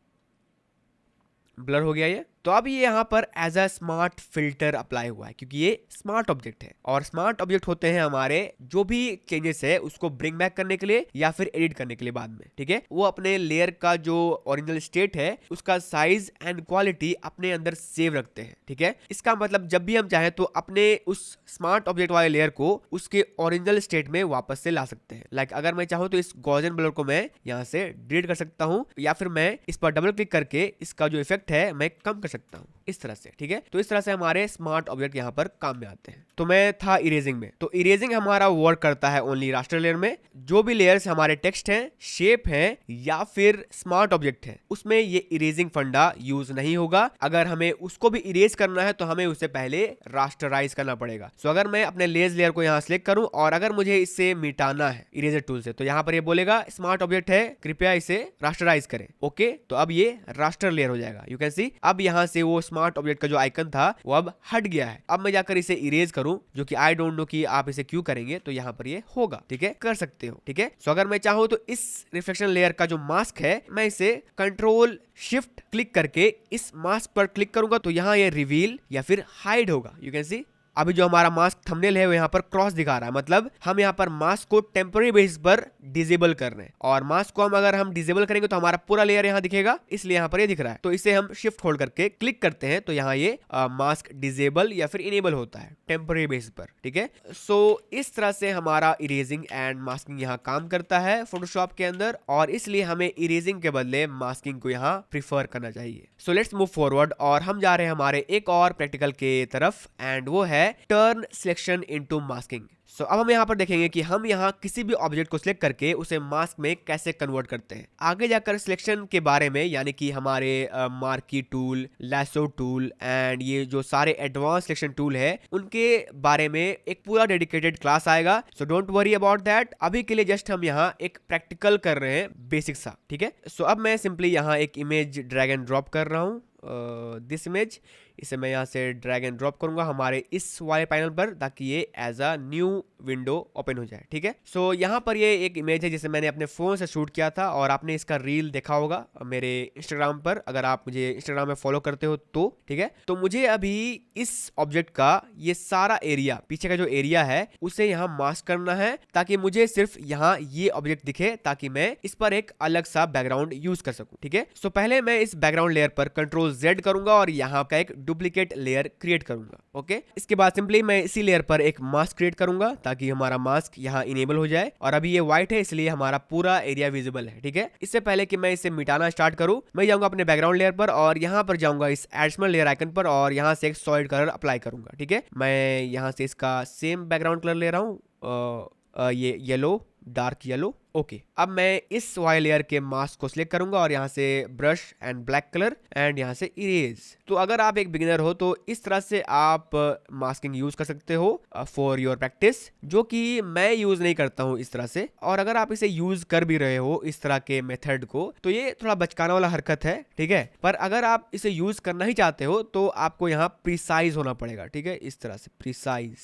ब्लर हो गया ये, तो अब ये यहाँ पर as a smart filter apply हुआ है क्योंकि ये स्मार्ट ऑब्जेक्ट है, और स्मार्ट ऑब्जेक्ट होते हैं हमारे जो भी चेंजेस है उसको ब्रिंग बैक करने के लिए या फिर एडिट करने के लिए बाद में, ठीक है। वो अपने लेयर का जो ओरिजिनल स्टेट है उसका साइज एंड क्वालिटी अपने अंदर सेव रखते हैं, ठीक है। इसका मतलब जब भी हम चाहें तो अपने उस स्मार्ट ऑब्जेक्ट वाले लेयर को उसके ओरिजिनल स्टेट में वापस से ला सकते हैं। लाइक अगर मैं चाहूँ तो इस गॉसियन ब्लर को मैं यहाँ से डिलीट कर सकता हूँ, या फिर मैं इस पर डबल क्लिक करके इसका जो इफेक्ट है मैं कम कर सकता हूँ, इस तरह से, ठीक है। तो इस तरह से हमारे स्मार्ट ऑब्जेक्ट यहाँ पर काम में आते हैं। तो मैं था इरेजिंग में, तो इरेजिंग हमारा वर्क करता है ओनली रास्टर लेयर में। जो भी लेयर्स हमारे टेक्स्ट हैं, शेप हैं या फिर स्मार्ट ऑब्जेक्ट हैं, उसमें ये इरेजिंग फंडा यूज नहीं होगा। अगर हमें उसको भी इरेज करना है तो हमें उसे पहले रास्टराइज करना पड़ेगा। सो अगर मैं अपने लेज लेयर को यहाँ सिलेक्ट करूं और अगर मुझे इसे मिटाना है इरेजर टूल से, तो यहाँ पर ये बोलेगा स्मार्ट ऑब्जेक्ट है, कृपया इसे रास्टराइज करें। ओके, तो अब ये रास्टर लेयर हो जाएगा। यू कैन सी अब यहाँ से वो स्मार्ट ऑब्जेक्ट का जो आइकन था वो अब हट गया है। अब मैं जाकर इसे इरेज करूं, जो कि आई डोंट नो कि आप इसे क्यों करेंगे, तो यहाँ पर ये होगा, ठीक है, कर सकते हो, ठीक है। सो अगर मैं चाहूँ तो इस रिफ्लेक्शन लेयर का जो मास्क है, मैं इसे कंट्रोल शिफ्ट क्लिक करके इस मास्क पर क्लिक करूंगा तो यहाँ ये रिवील या फिर हाइड होगा। यू कैन सी अभी जो हमारा मास्क थंबनेल है वो यहाँ पर क्रॉस दिखा रहा है, मतलब हम यहाँ पर मास्क को टेम्पररी बेसिस पर डिसेबल कर रहे हैं, और मास्क को अगर हम डिसेबल करेंगे तो हमारा पूरा लेयर यहाँ दिखेगा, इसलिए यहाँ पर ये दिख रहा है। तो इसे हम शिफ्ट होल्ड करके क्लिक करते हैं तो यहाँ ये मास्क डिसेबल या फिर इनेबल होता है टेम्पररी बेसिस पर, ठीक है। सो इस तरह से हमारा इरेजिंग एंड मास्किंग यहाँ काम करता है फोटोशॉप के अंदर, और इसलिए हमें इरेजिंग के बदले मास्किंग को यहाँ प्रीफर करना चाहिए। सो लेट्स मूव फॉरवर्ड, और हम जा रहे हैं हमारे एक और प्रैक्टिकल के तरफ, एंड वो है टर्न सिलेक्शन इनटू मास्किंग। सो अब हम यहाँ पर देखेंगे कि हम यहाँ किसी भी ऑब्जेक्ट को सिलेक्ट करके उसे मास्क में कैसे कन्वर्ट करते हैं। आगे जाकर सिलेक्शन के बारे में, यानी कि हमारे marquee tool, lasso tool and ये जो सारे एडवांस सिलेक्शन टूल है उनके बारे में एक पूरा डेडिकेटेड क्लास आएगा। So don't worry about that, अभी के लिए जस्ट हम यहाँ एक प्रैक्टिकल कर रहे हैं बेसिक सा, ठीक है। सो अब मैं सिंपली यहाँ एक इमेज ड्रैग एंड ड्रॉप कर रहा हूँ। दिस इमेज, इसे मैं यहाँ से ड्रैग एंड ड्रॉप करूंगा हमारे इस वाले पैनल पर, ताकि ये as a new window open हो जाए। ठीक है, सो यहाँ पर ये एक इमेज है जिसे मैंने अपने फोन से शूट किया था, और आपने इसका रील देखा होगा मेरे इंस्टाग्राम पर, अगर आप मुझे इंस्टाग्राम में फॉलो करते हो तो। ठीक है, तो मुझे अभी इस ऑब्जेक्ट का ये सारा एरिया, पीछे का जो एरिया है, उसे यहाँ मास्क करना है, ताकि मुझे सिर्फ यहाँ ये ऑब्जेक्ट दिखे, ताकि मैं इस पर एक अलग सा बैकग्राउंड यूज कर सकूं। ठीक है, सो पहले मैं इस बैकग्राउंड लेयर पर Ctrl Z करूंगा और यहाँ का एक डुप्लीकेट लेयर क्रिएट करूंगा। ओके, इसके बाद सिंपली मैं इसी लेयर पर एक मास्क क्रिएट करूंगा, ताकि हमारा मास्क यहाँ इनेबल हो जाए, और अभी ये व्हाइट है इसलिए हमारा पूरा एरिया विजिबल है। ठीक है, इससे पहले कि मैं इसे मिटाना स्टार्ट करूं, मैं जाऊंगा अपने बैकग्राउंड लेयर पर और यहाँ पर जाऊंगा इस एडिशनल लेयर आइकन पर, और यहाँ से एक सॉलिड कलर अप्लाई करूंगा। ठीक है, मैं यहाँ से इसका सेम बैकग्राउंड कलर ले रहा हूँ, ये येलो, डार्क येलो। ओके, अब मैं इस वाले लेयर के मास्क को सिलेक्ट करूंगा और यहाँ से brush and black colour and यहाँ से इरेज। तो अगर आप एक बिगिनर हो तो इस तरह से आप मास्किंग यूज कर सकते हो फॉर योर प्रैक्टिस, जो कि मैं यूज नहीं करता हूँ इस तरह से। और अगर आप इसे यूज कर भी रहे हो इस तरह के मेथड को, तो ये थोड़ा बचकाना वाला हरकत है। ठीक है, पर अगर आप इसे यूज करना ही चाहते हो तो आपको यहाँ प्रिसाइज होना पड़ेगा। ठीक है, इस तरह से प्रिसाइज,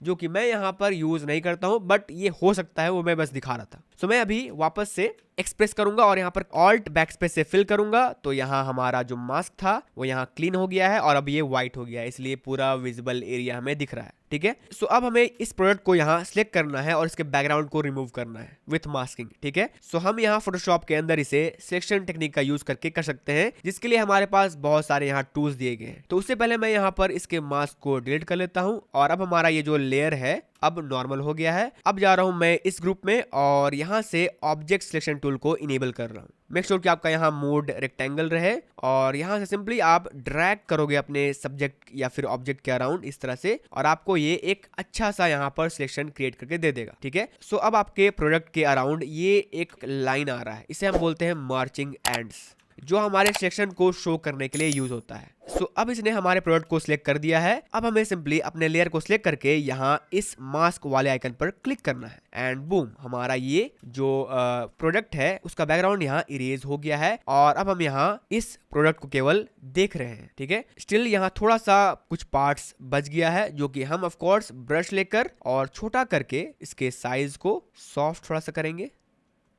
जो कि मैं यहाँ पर यूज नहीं करता हूँ, बट ये हो सकता है, वो मैं बस दिखा रहा था। सो मैं अभी वापस से एक्सप्रेस करूंगा और यहाँ पर ऑल्ट बैकस्पेस से फिल करूंगा, तो यहाँ हमारा जो मास्क था वो यहाँ क्लीन हो गया है और अब ये व्हाइट हो गया है, इसलिए पूरा विजिबल एरिया हमें दिख रहा है। ठीक है, सो अब हमें इस प्रोडक्ट को यहाँ सिलेक्ट करना है और इसके बैकग्राउंड को रिमूव करना है विथ मास्किंग। ठीक है, सो हम यहाँ फोटोशॉप के अंदर इसे सिलेक्शन टेक्निक का यूज करके कर सकते हैं, जिसके लिए हमारे पास बहुत सारे यहाँ टूल्स दिए गए हैं। तो उससे पहले मैं यहाँ पर इसके मास्क को डिलीट कर लेता हूँ, और अब हमारा ये जो लेयर है अब नॉर्मल हो गया है। अब जा रहा हूं मैं इस ग्रुप में और यहाँ से ऑब्जेक्ट सिलेक्शन टूल को इनेबल कर रहा हूं। मेक श्योर कि आपका यहाँ मोड रेक्टेंगल रहे, और यहाँ से सिंपली आप ड्रैग करोगे अपने सब्जेक्ट या फिर ऑब्जेक्ट के अराउंड इस तरह से, और आपको ये एक अच्छा सा यहाँ पर सिलेक्शन क्रिएट करके दे देगा। ठीक है, सो अब आपके प्रोडक्ट के अराउंड ये एक लाइन आ रहा है, इसे हम बोलते हैं मार्चिंग एंड्स, जो हमारे सिलेक्शन को शो करने के लिए यूज होता है। सो अब इसने हमारे प्रोडक्ट को सिलेक्ट कर दिया है। अब हमें सिंपली अपने लेयर को सिलेक्ट करके यहाँ इस मास्क वाले आइकन पर क्लिक करना है, एंड बूम, हमारा ये जो प्रोडक्ट है उसका बैकग्राउंड यहाँ इरेज हो गया है, और अब हम यहाँ इस प्रोडक्ट को केवल देख रहे हैं। ठीक है, स्टिल यहाँ थोड़ा सा कुछ पार्ट्स बच गया है, जो कि हम ऑफ कोर्स ब्रश लेकर और छोटा करके इसके साइज को सॉफ्ट थोड़ा सा करेंगे।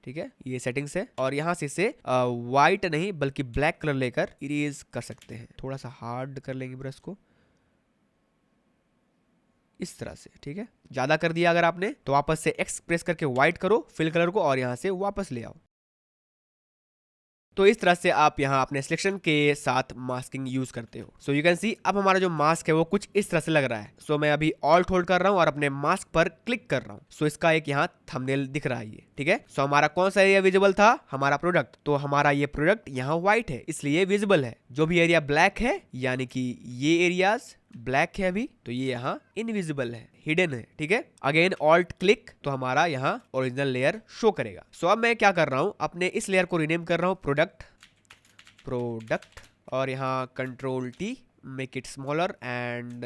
ठीक है, ये सेटिंग्स है, और यहाँ से इसे व्हाइट नहीं बल्कि ब्लैक कलर लेकर इरेज कर सकते हैं। थोड़ा सा हार्ड कर लेंगे ब्रश को इस तरह से। ठीक है, ज्यादा कर दिया अगर आपने तो वापस से एक्स प्रेस करके व्हाइट करो फिल कलर को, और यहाँ से वापस ले आओ। तो इस तरह से आप यहाँ अपने सिलेक्शन के साथ मास्किंग यूज करते हो। सो यू कैन सी अब हमारा जो मास्क है वो कुछ इस तरह से लग रहा है। सो मैं अभी ऑल्ट होल्ड कर रहा हूँ और अपने मास्क पर क्लिक कर रहा हूँ। सो इसका एक यहाँ थंबनेल दिख रहा है ये। ठीक है, सो हमारा कौन सा एरिया विजिबल था, हमारा प्रोडक्ट। तो हमारा ये प्रोडक्ट यहाँ व्हाइट है इसलिए विजिबल है। जो भी एरिया ब्लैक है, यानी कि ये एरियाज ब्लैक है अभी, तो ये यहाँ इनविजिबल है, हिडन है। ठीक है, अगेन ऑल्ट क्लिक तो हमारा यहाँ ओरिजिनल लेयर शो करेगा। सो अब मैं क्या कर रहा हूँ, अपने इस लेयर को रीनेम कर रहा हूँ प्रोडक्ट, और यहाँ Ctrl+T, make it smaller and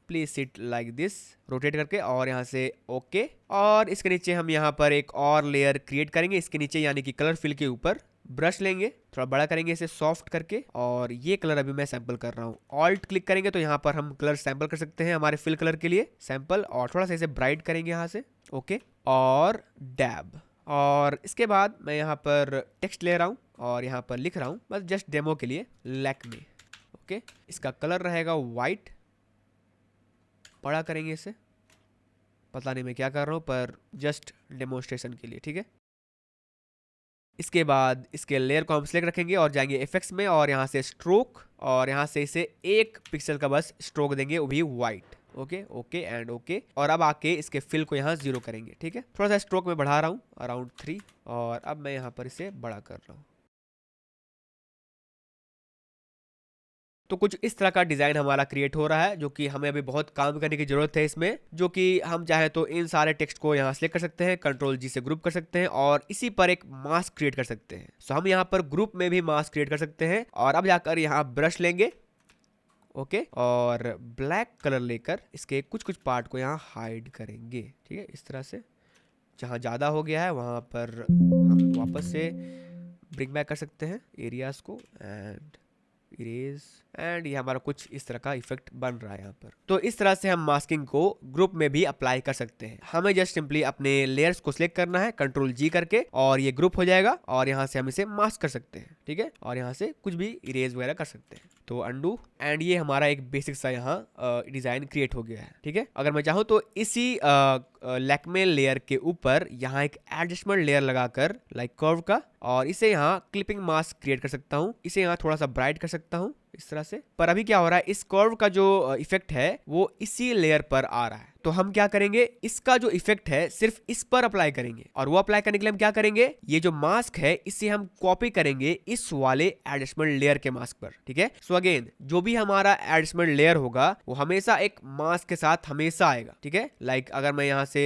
place it like this, rotate करके, और यहाँ से ओके। और इसके नीचे हम यहाँ पर एक और लेयर क्रिएट करेंगे इसके नीचे, यानी कि कलर फिल के ऊपर ब्रश लेंगे, थोड़ा बड़ा करेंगे इसे सॉफ्ट करके, और ये कलर अभी मैं सैंपल कर रहा हूँ। ऑल्ट क्लिक करेंगे तो यहाँ पर हम कलर सैंपल कर सकते हैं हमारे फिल कलर के लिए, सैंपल, और थोड़ा सा इसे ब्राइट करेंगे यहाँ से, ओके, और डैब। और इसके बाद मैं यहाँ पर टेक्स्ट ले रहा हूँ और यहाँ पर लिख रहा हूँ बस जस्ट डेमो के लिए लैक्मे। ओके, इसका कलर रहेगा वाइट, बड़ा करेंगे इसे, पता नहीं मैं क्या कर रहा हूँ पर जस्ट डेमोन्स्ट्रेशन के लिए। ठीक है, इसके बाद इसके लेयर को हम सिलेक्ट रखेंगे और जाएंगे इफेक्ट्स में, और यहाँ से स्ट्रोक, और यहाँ से इसे 1 पिक्सल का बस स्ट्रोक देंगे, वो भी white. Okay okay and okay, और अब आके इसके फिल को यहाँ 0 करेंगे। ठीक है, थोड़ा सा स्ट्रोक में बढ़ा रहा हूँ अराउंड 3, और अब मैं यहाँ पर इसे बड़ा कर रहा हूँ। तो कुछ इस तरह का डिजाइन हमारा क्रिएट हो रहा है, जो कि हमें अभी बहुत काम करने की जरूरत है इसमें, जो कि हम चाहे तो इन सारे टेक्स्ट को यहाँ सिलेक्ट कर सकते हैं, Ctrl+G से ग्रुप कर सकते हैं, और इसी पर एक मास्क क्रिएट कर सकते हैं। सो हम यहाँ पर ग्रुप में भी मास्क क्रिएट कर सकते हैं, और अब जाकर यहाँ ब्रश लेंगे, ओके, और ब्लैक कलर लेकर इसके कुछ कुछ पार्ट को यहाँ हाइड करेंगे। ठीक है, इस तरह से जहाँ ज़्यादा हो गया है वहाँ पर हम वापस से ब्रिंग बैक कर सकते हैं एरियाज को, एंड इरेज, एंड ये हमारा कुछ इस तरह का इफेक्ट बन रहा है यहाँ पर। तो इस तरह से हम मास्किंग को ग्रुप में भी अप्लाई कर सकते हैं। हमें जस्ट सिंपली अपने लेयर्स को सिलेक्ट करना है कंट्रोल जी करके, और ये ग्रुप हो जाएगा, और यहाँ से हम इसे मास्क कर सकते हैं, ठीक है, और यहाँ से कुछ भी इरेज वगैरह कर सकते हैं। तो अंडू, एंड ये हमारा एक बेसिक सा यहाँ डिजाइन क्रिएट हो गया है, ठीक है। अगर मैं चाहूँ तो इसी लैक्मे लेयर के ऊपर यहाँ एक एडजस्टमेंट लेयर लगाकर लाइक कर्व का, और इसे यहाँ क्लिपिंग मास्क क्रिएट कर सकता हूँ। इसे यहाँ थोड़ा सा ब्राइट कर सकता हूँ इस तरह से। पर अभी क्या हो रहा है, इस कर्व का जो इफेक्ट है वो इसी लेयर पर आ रहा है। तो हम क्या करेंगे, इसका जो इफेक्ट है सिर्फ इस पर अप्लाई करेंगे, और वो अप्लाई करने के लिए हम क्या करेंगे, ये जो मास्क है इसे हम कॉपी करेंगे इस वाले एडजस्टमेंट लेयर के मास्क पर, ठीक है। सो अगेन जो भी हमारा एडजस्टमेंट लेयर होगा वो हमेशा एक मास्क के साथ हमेशा आएगा, ठीक है। लाइक अगर मैं यहाँ से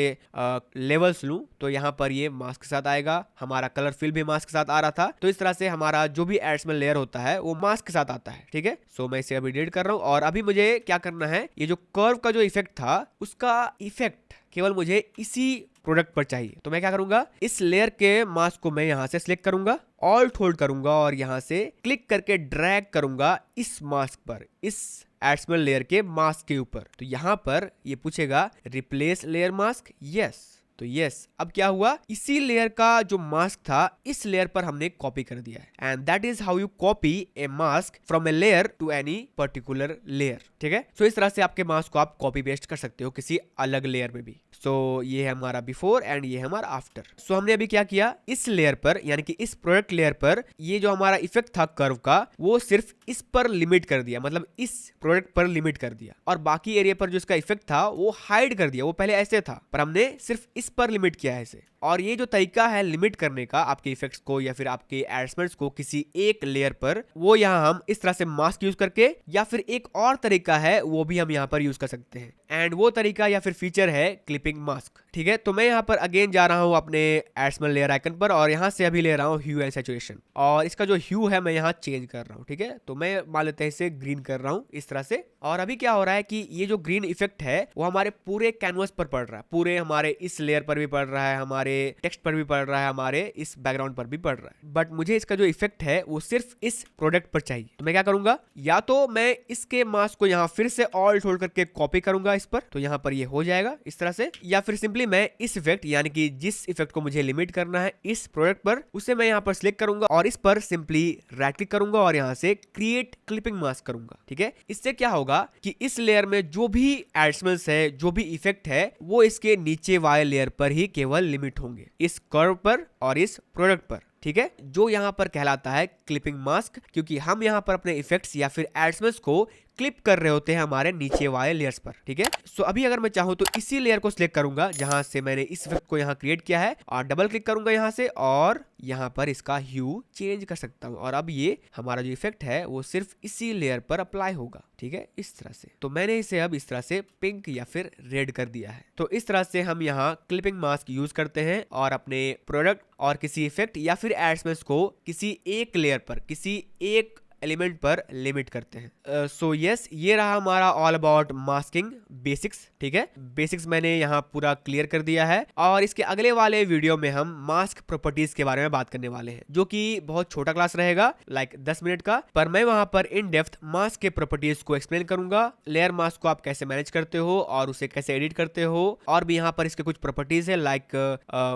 लेवल्स लूं तो यहाँ पर ये मास्क के साथ आएगा, हमारा कलर फिल भी मास्क के साथ आ रहा था। तो इस तरह से हमारा जो भी एडजस्टमेंट लेयर होता है वो मास्क के साथ आता है, ठीक है। सो मैं इसे अभी डिलीट कर रहा हूँ, और अभी मुझे क्या करना है, ये जो कर्व का जो इफेक्ट था उसका इफेक्ट केवल मुझे इसी प्रोडक्ट पर चाहिए। तो मैं क्या करूंगा, इस लेयर के मास्क को मैं यहाँ से सिलेक्ट करूंगा, ऑल्ट होल्ड करूंगा, और यहाँ से क्लिक करके ड्रैग करूंगा इस मास्क पर, इस एडजस्टमेंट लेयर के मास्क के ऊपर। तो यहाँ पर ये पूछेगा रिप्लेस लेयर मास्क, यस। तो यस, अब क्या हुआ, इसी लेयर का जो मास्क था इस लेयर पर हमने कॉपी कर दिया है। And that is how you copy a mask from a layer to any particular layer, ठीक है। सो इस तरह से आपके मास्क को आप कॉपी पेस्ट कर सकते हो किसी अलग लेयर में भी। सो ये है हमारा बिफोर एंड ये है हमारा आफ्टर। सो हमने अभी क्या किया, इस लेयर पर यानी कि इस प्रोडक्ट लेयर पर ये जो हमारा इफेक्ट था कर्व का वो सिर्फ इस पर लिमिट कर दिया, मतलब इस प्रोडक्ट पर लिमिट कर दिया, और बाकी एरिया पर जो इसका इफेक्ट था वो हाइड कर दिया। वो पहले ऐसे था पर हमने सिर्फ इस पर लिमिट किया है इसे। और ये जो तरीका है लिमिट करने का आपके इफेक्ट्स को या फिर आपके एडजस्टमेंट्स को किसी एक लेयर पर, वो यहाँ हम इस तरह से मास्क यूज करके, या फिर एक और तरीका है वो भी हम यहाँ पर यूज कर सकते हैं, एंड वो तरीका या फिर फीचर है क्लिपिंग मास्क, ठीक है। तो मैं यहाँ पर अगेन जा रहा हूँ अपने एडजस्टमेंट लेयर आइकन पर, और यहाँ से अभी ले रहा हूँ ह्यू एंड सैचुरेशन, और इसका जो ह्यू है मैं यहाँ चेंज कर रहा हूँ, ठीक है। तो मैं मान लेते हैं इसे ग्रीन कर रहा हूँ इस तरह से। और अभी क्या हो रहा है कि ये जो ग्रीन इफेक्ट है वो हमारे पूरे कैनवस पर पड़ रहा है, पूरे हमारे इस लेयर पर भी पड़ रहा है, हमारे टेक्स्ट पर भी पड़ रहा है, हमारे इस बैकग्राउंड पर भी पड़ रहा है। बट मुझे इसका जो इफेक्ट है वो सिर्फ इस प्रोडक्ट पर चाहिए। तो मैं क्या करूंगा, या तो मैं इसके मास्क को यहाँ फिर से ऑल्ट होल्ड करके कॉपी करूंगा इस पर, तो यहाँ पर ये हो जाएगा इस तरह से, या फिर सिंपली मैं इस इफेक्ट यानी कि जिस इफेक्ट को मुझे लिमिट करना है इस प्रोडक्ट पर, उसे मैं यहाँ पर सिलेक्ट करूंगा और इस पर सिंपली राइट क्लिक करूंगा और यहाँ से क्रिएट क्लिपिंग मास्क करूंगा, ठीक है। इससे क्या होगा कि इस लेयर में जो भी एडजस्टमेंट्स है, जो भी इफेक्ट है, वो इसके नीचे वाले लेयर पर ही केवल लिमिट होंगे, इस कर्व पर और इस प्रोडक्ट पर, ठीक है, जो यहाँ पर कहलाता है क्लिपिंग मास्क, क्योंकि हम यहाँ पर अपने इफेक्ट्स या फिर एडजस्टमेंट्स को क्लिप कर रहे होते हैं हमारे नीचे वाले लेयर्स पर, ठीक है। सो अभी अगर मैं चाहूँ तो इसी लेयर को सिलेक्ट करूंगा जहां से मैंने इस इफेक्ट को यहाँ क्रिएट किया है, और डबल क्लिक करूंगा यहाँ से, और यहाँ पर इसका ह्यू चेंज कर सकता हूँ, और अब ये हमारा जो इफेक्ट है वो सिर्फ इसी लेयर पर अप्लाई होगा, ठीक है, इस तरह से। तो मैंने इसे अब इस तरह से पिंक या फिर रेड कर दिया है। तो इस तरह से हम यहाँ क्लिपिंग मास्क यूज करते हैं और अपने प्रोडक्ट और किसी इफेक्ट या फिर एडजस्टमेंट्स को किसी एक लेयर पर, किसी एक एलिमेंट पर लिमिट करते हैं। सो यस, ये रहा हमारा ऑल अबाउट मास्किंग बेसिक्स, ठीक है। बेसिक्स मैंने यहाँ पूरा क्लियर कर दिया है, और इसके अगले वाले वीडियो में हम मास्क प्रॉपर्टीज के बारे में बात करने वाले हैं, जो कि बहुत छोटा क्लास रहेगा, लाइक 10 मिनट का, पर मैं वहां पर इन डेप्थ मास्क के प्रॉपर्टीज को एक्सप्लेन करूंगा। लेयर मास्क को आप कैसे मैनेज करते हो और उसे कैसे एडिट करते हो, और भी यहाँ पर इसके कुछ प्रॉपर्टीज है लाइक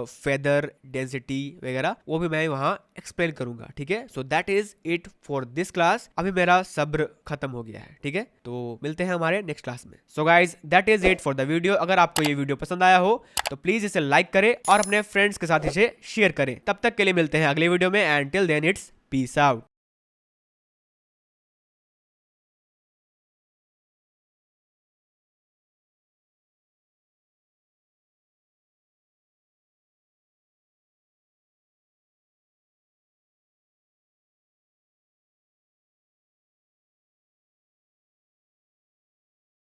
फेदर, डेंसिटी वगैरह, वो भी मैं वहां एक्सप्लेन करूंगा, ठीक है। So that is it for this class. अभी मेरा सब्र खत्म हो गया है, ठीक है। तो मिलते हैं हमारे नेक्स्ट क्लास में। So guys, that is it for the video. अगर आपको ये वीडियो पसंद आया हो तो प्लीज इसे लाइक करें और अपने फ्रेंड्स के साथ इसे शेयर करें। तब तक के लिए मिलते हैं अगले वीडियो में, and till then it's peace out.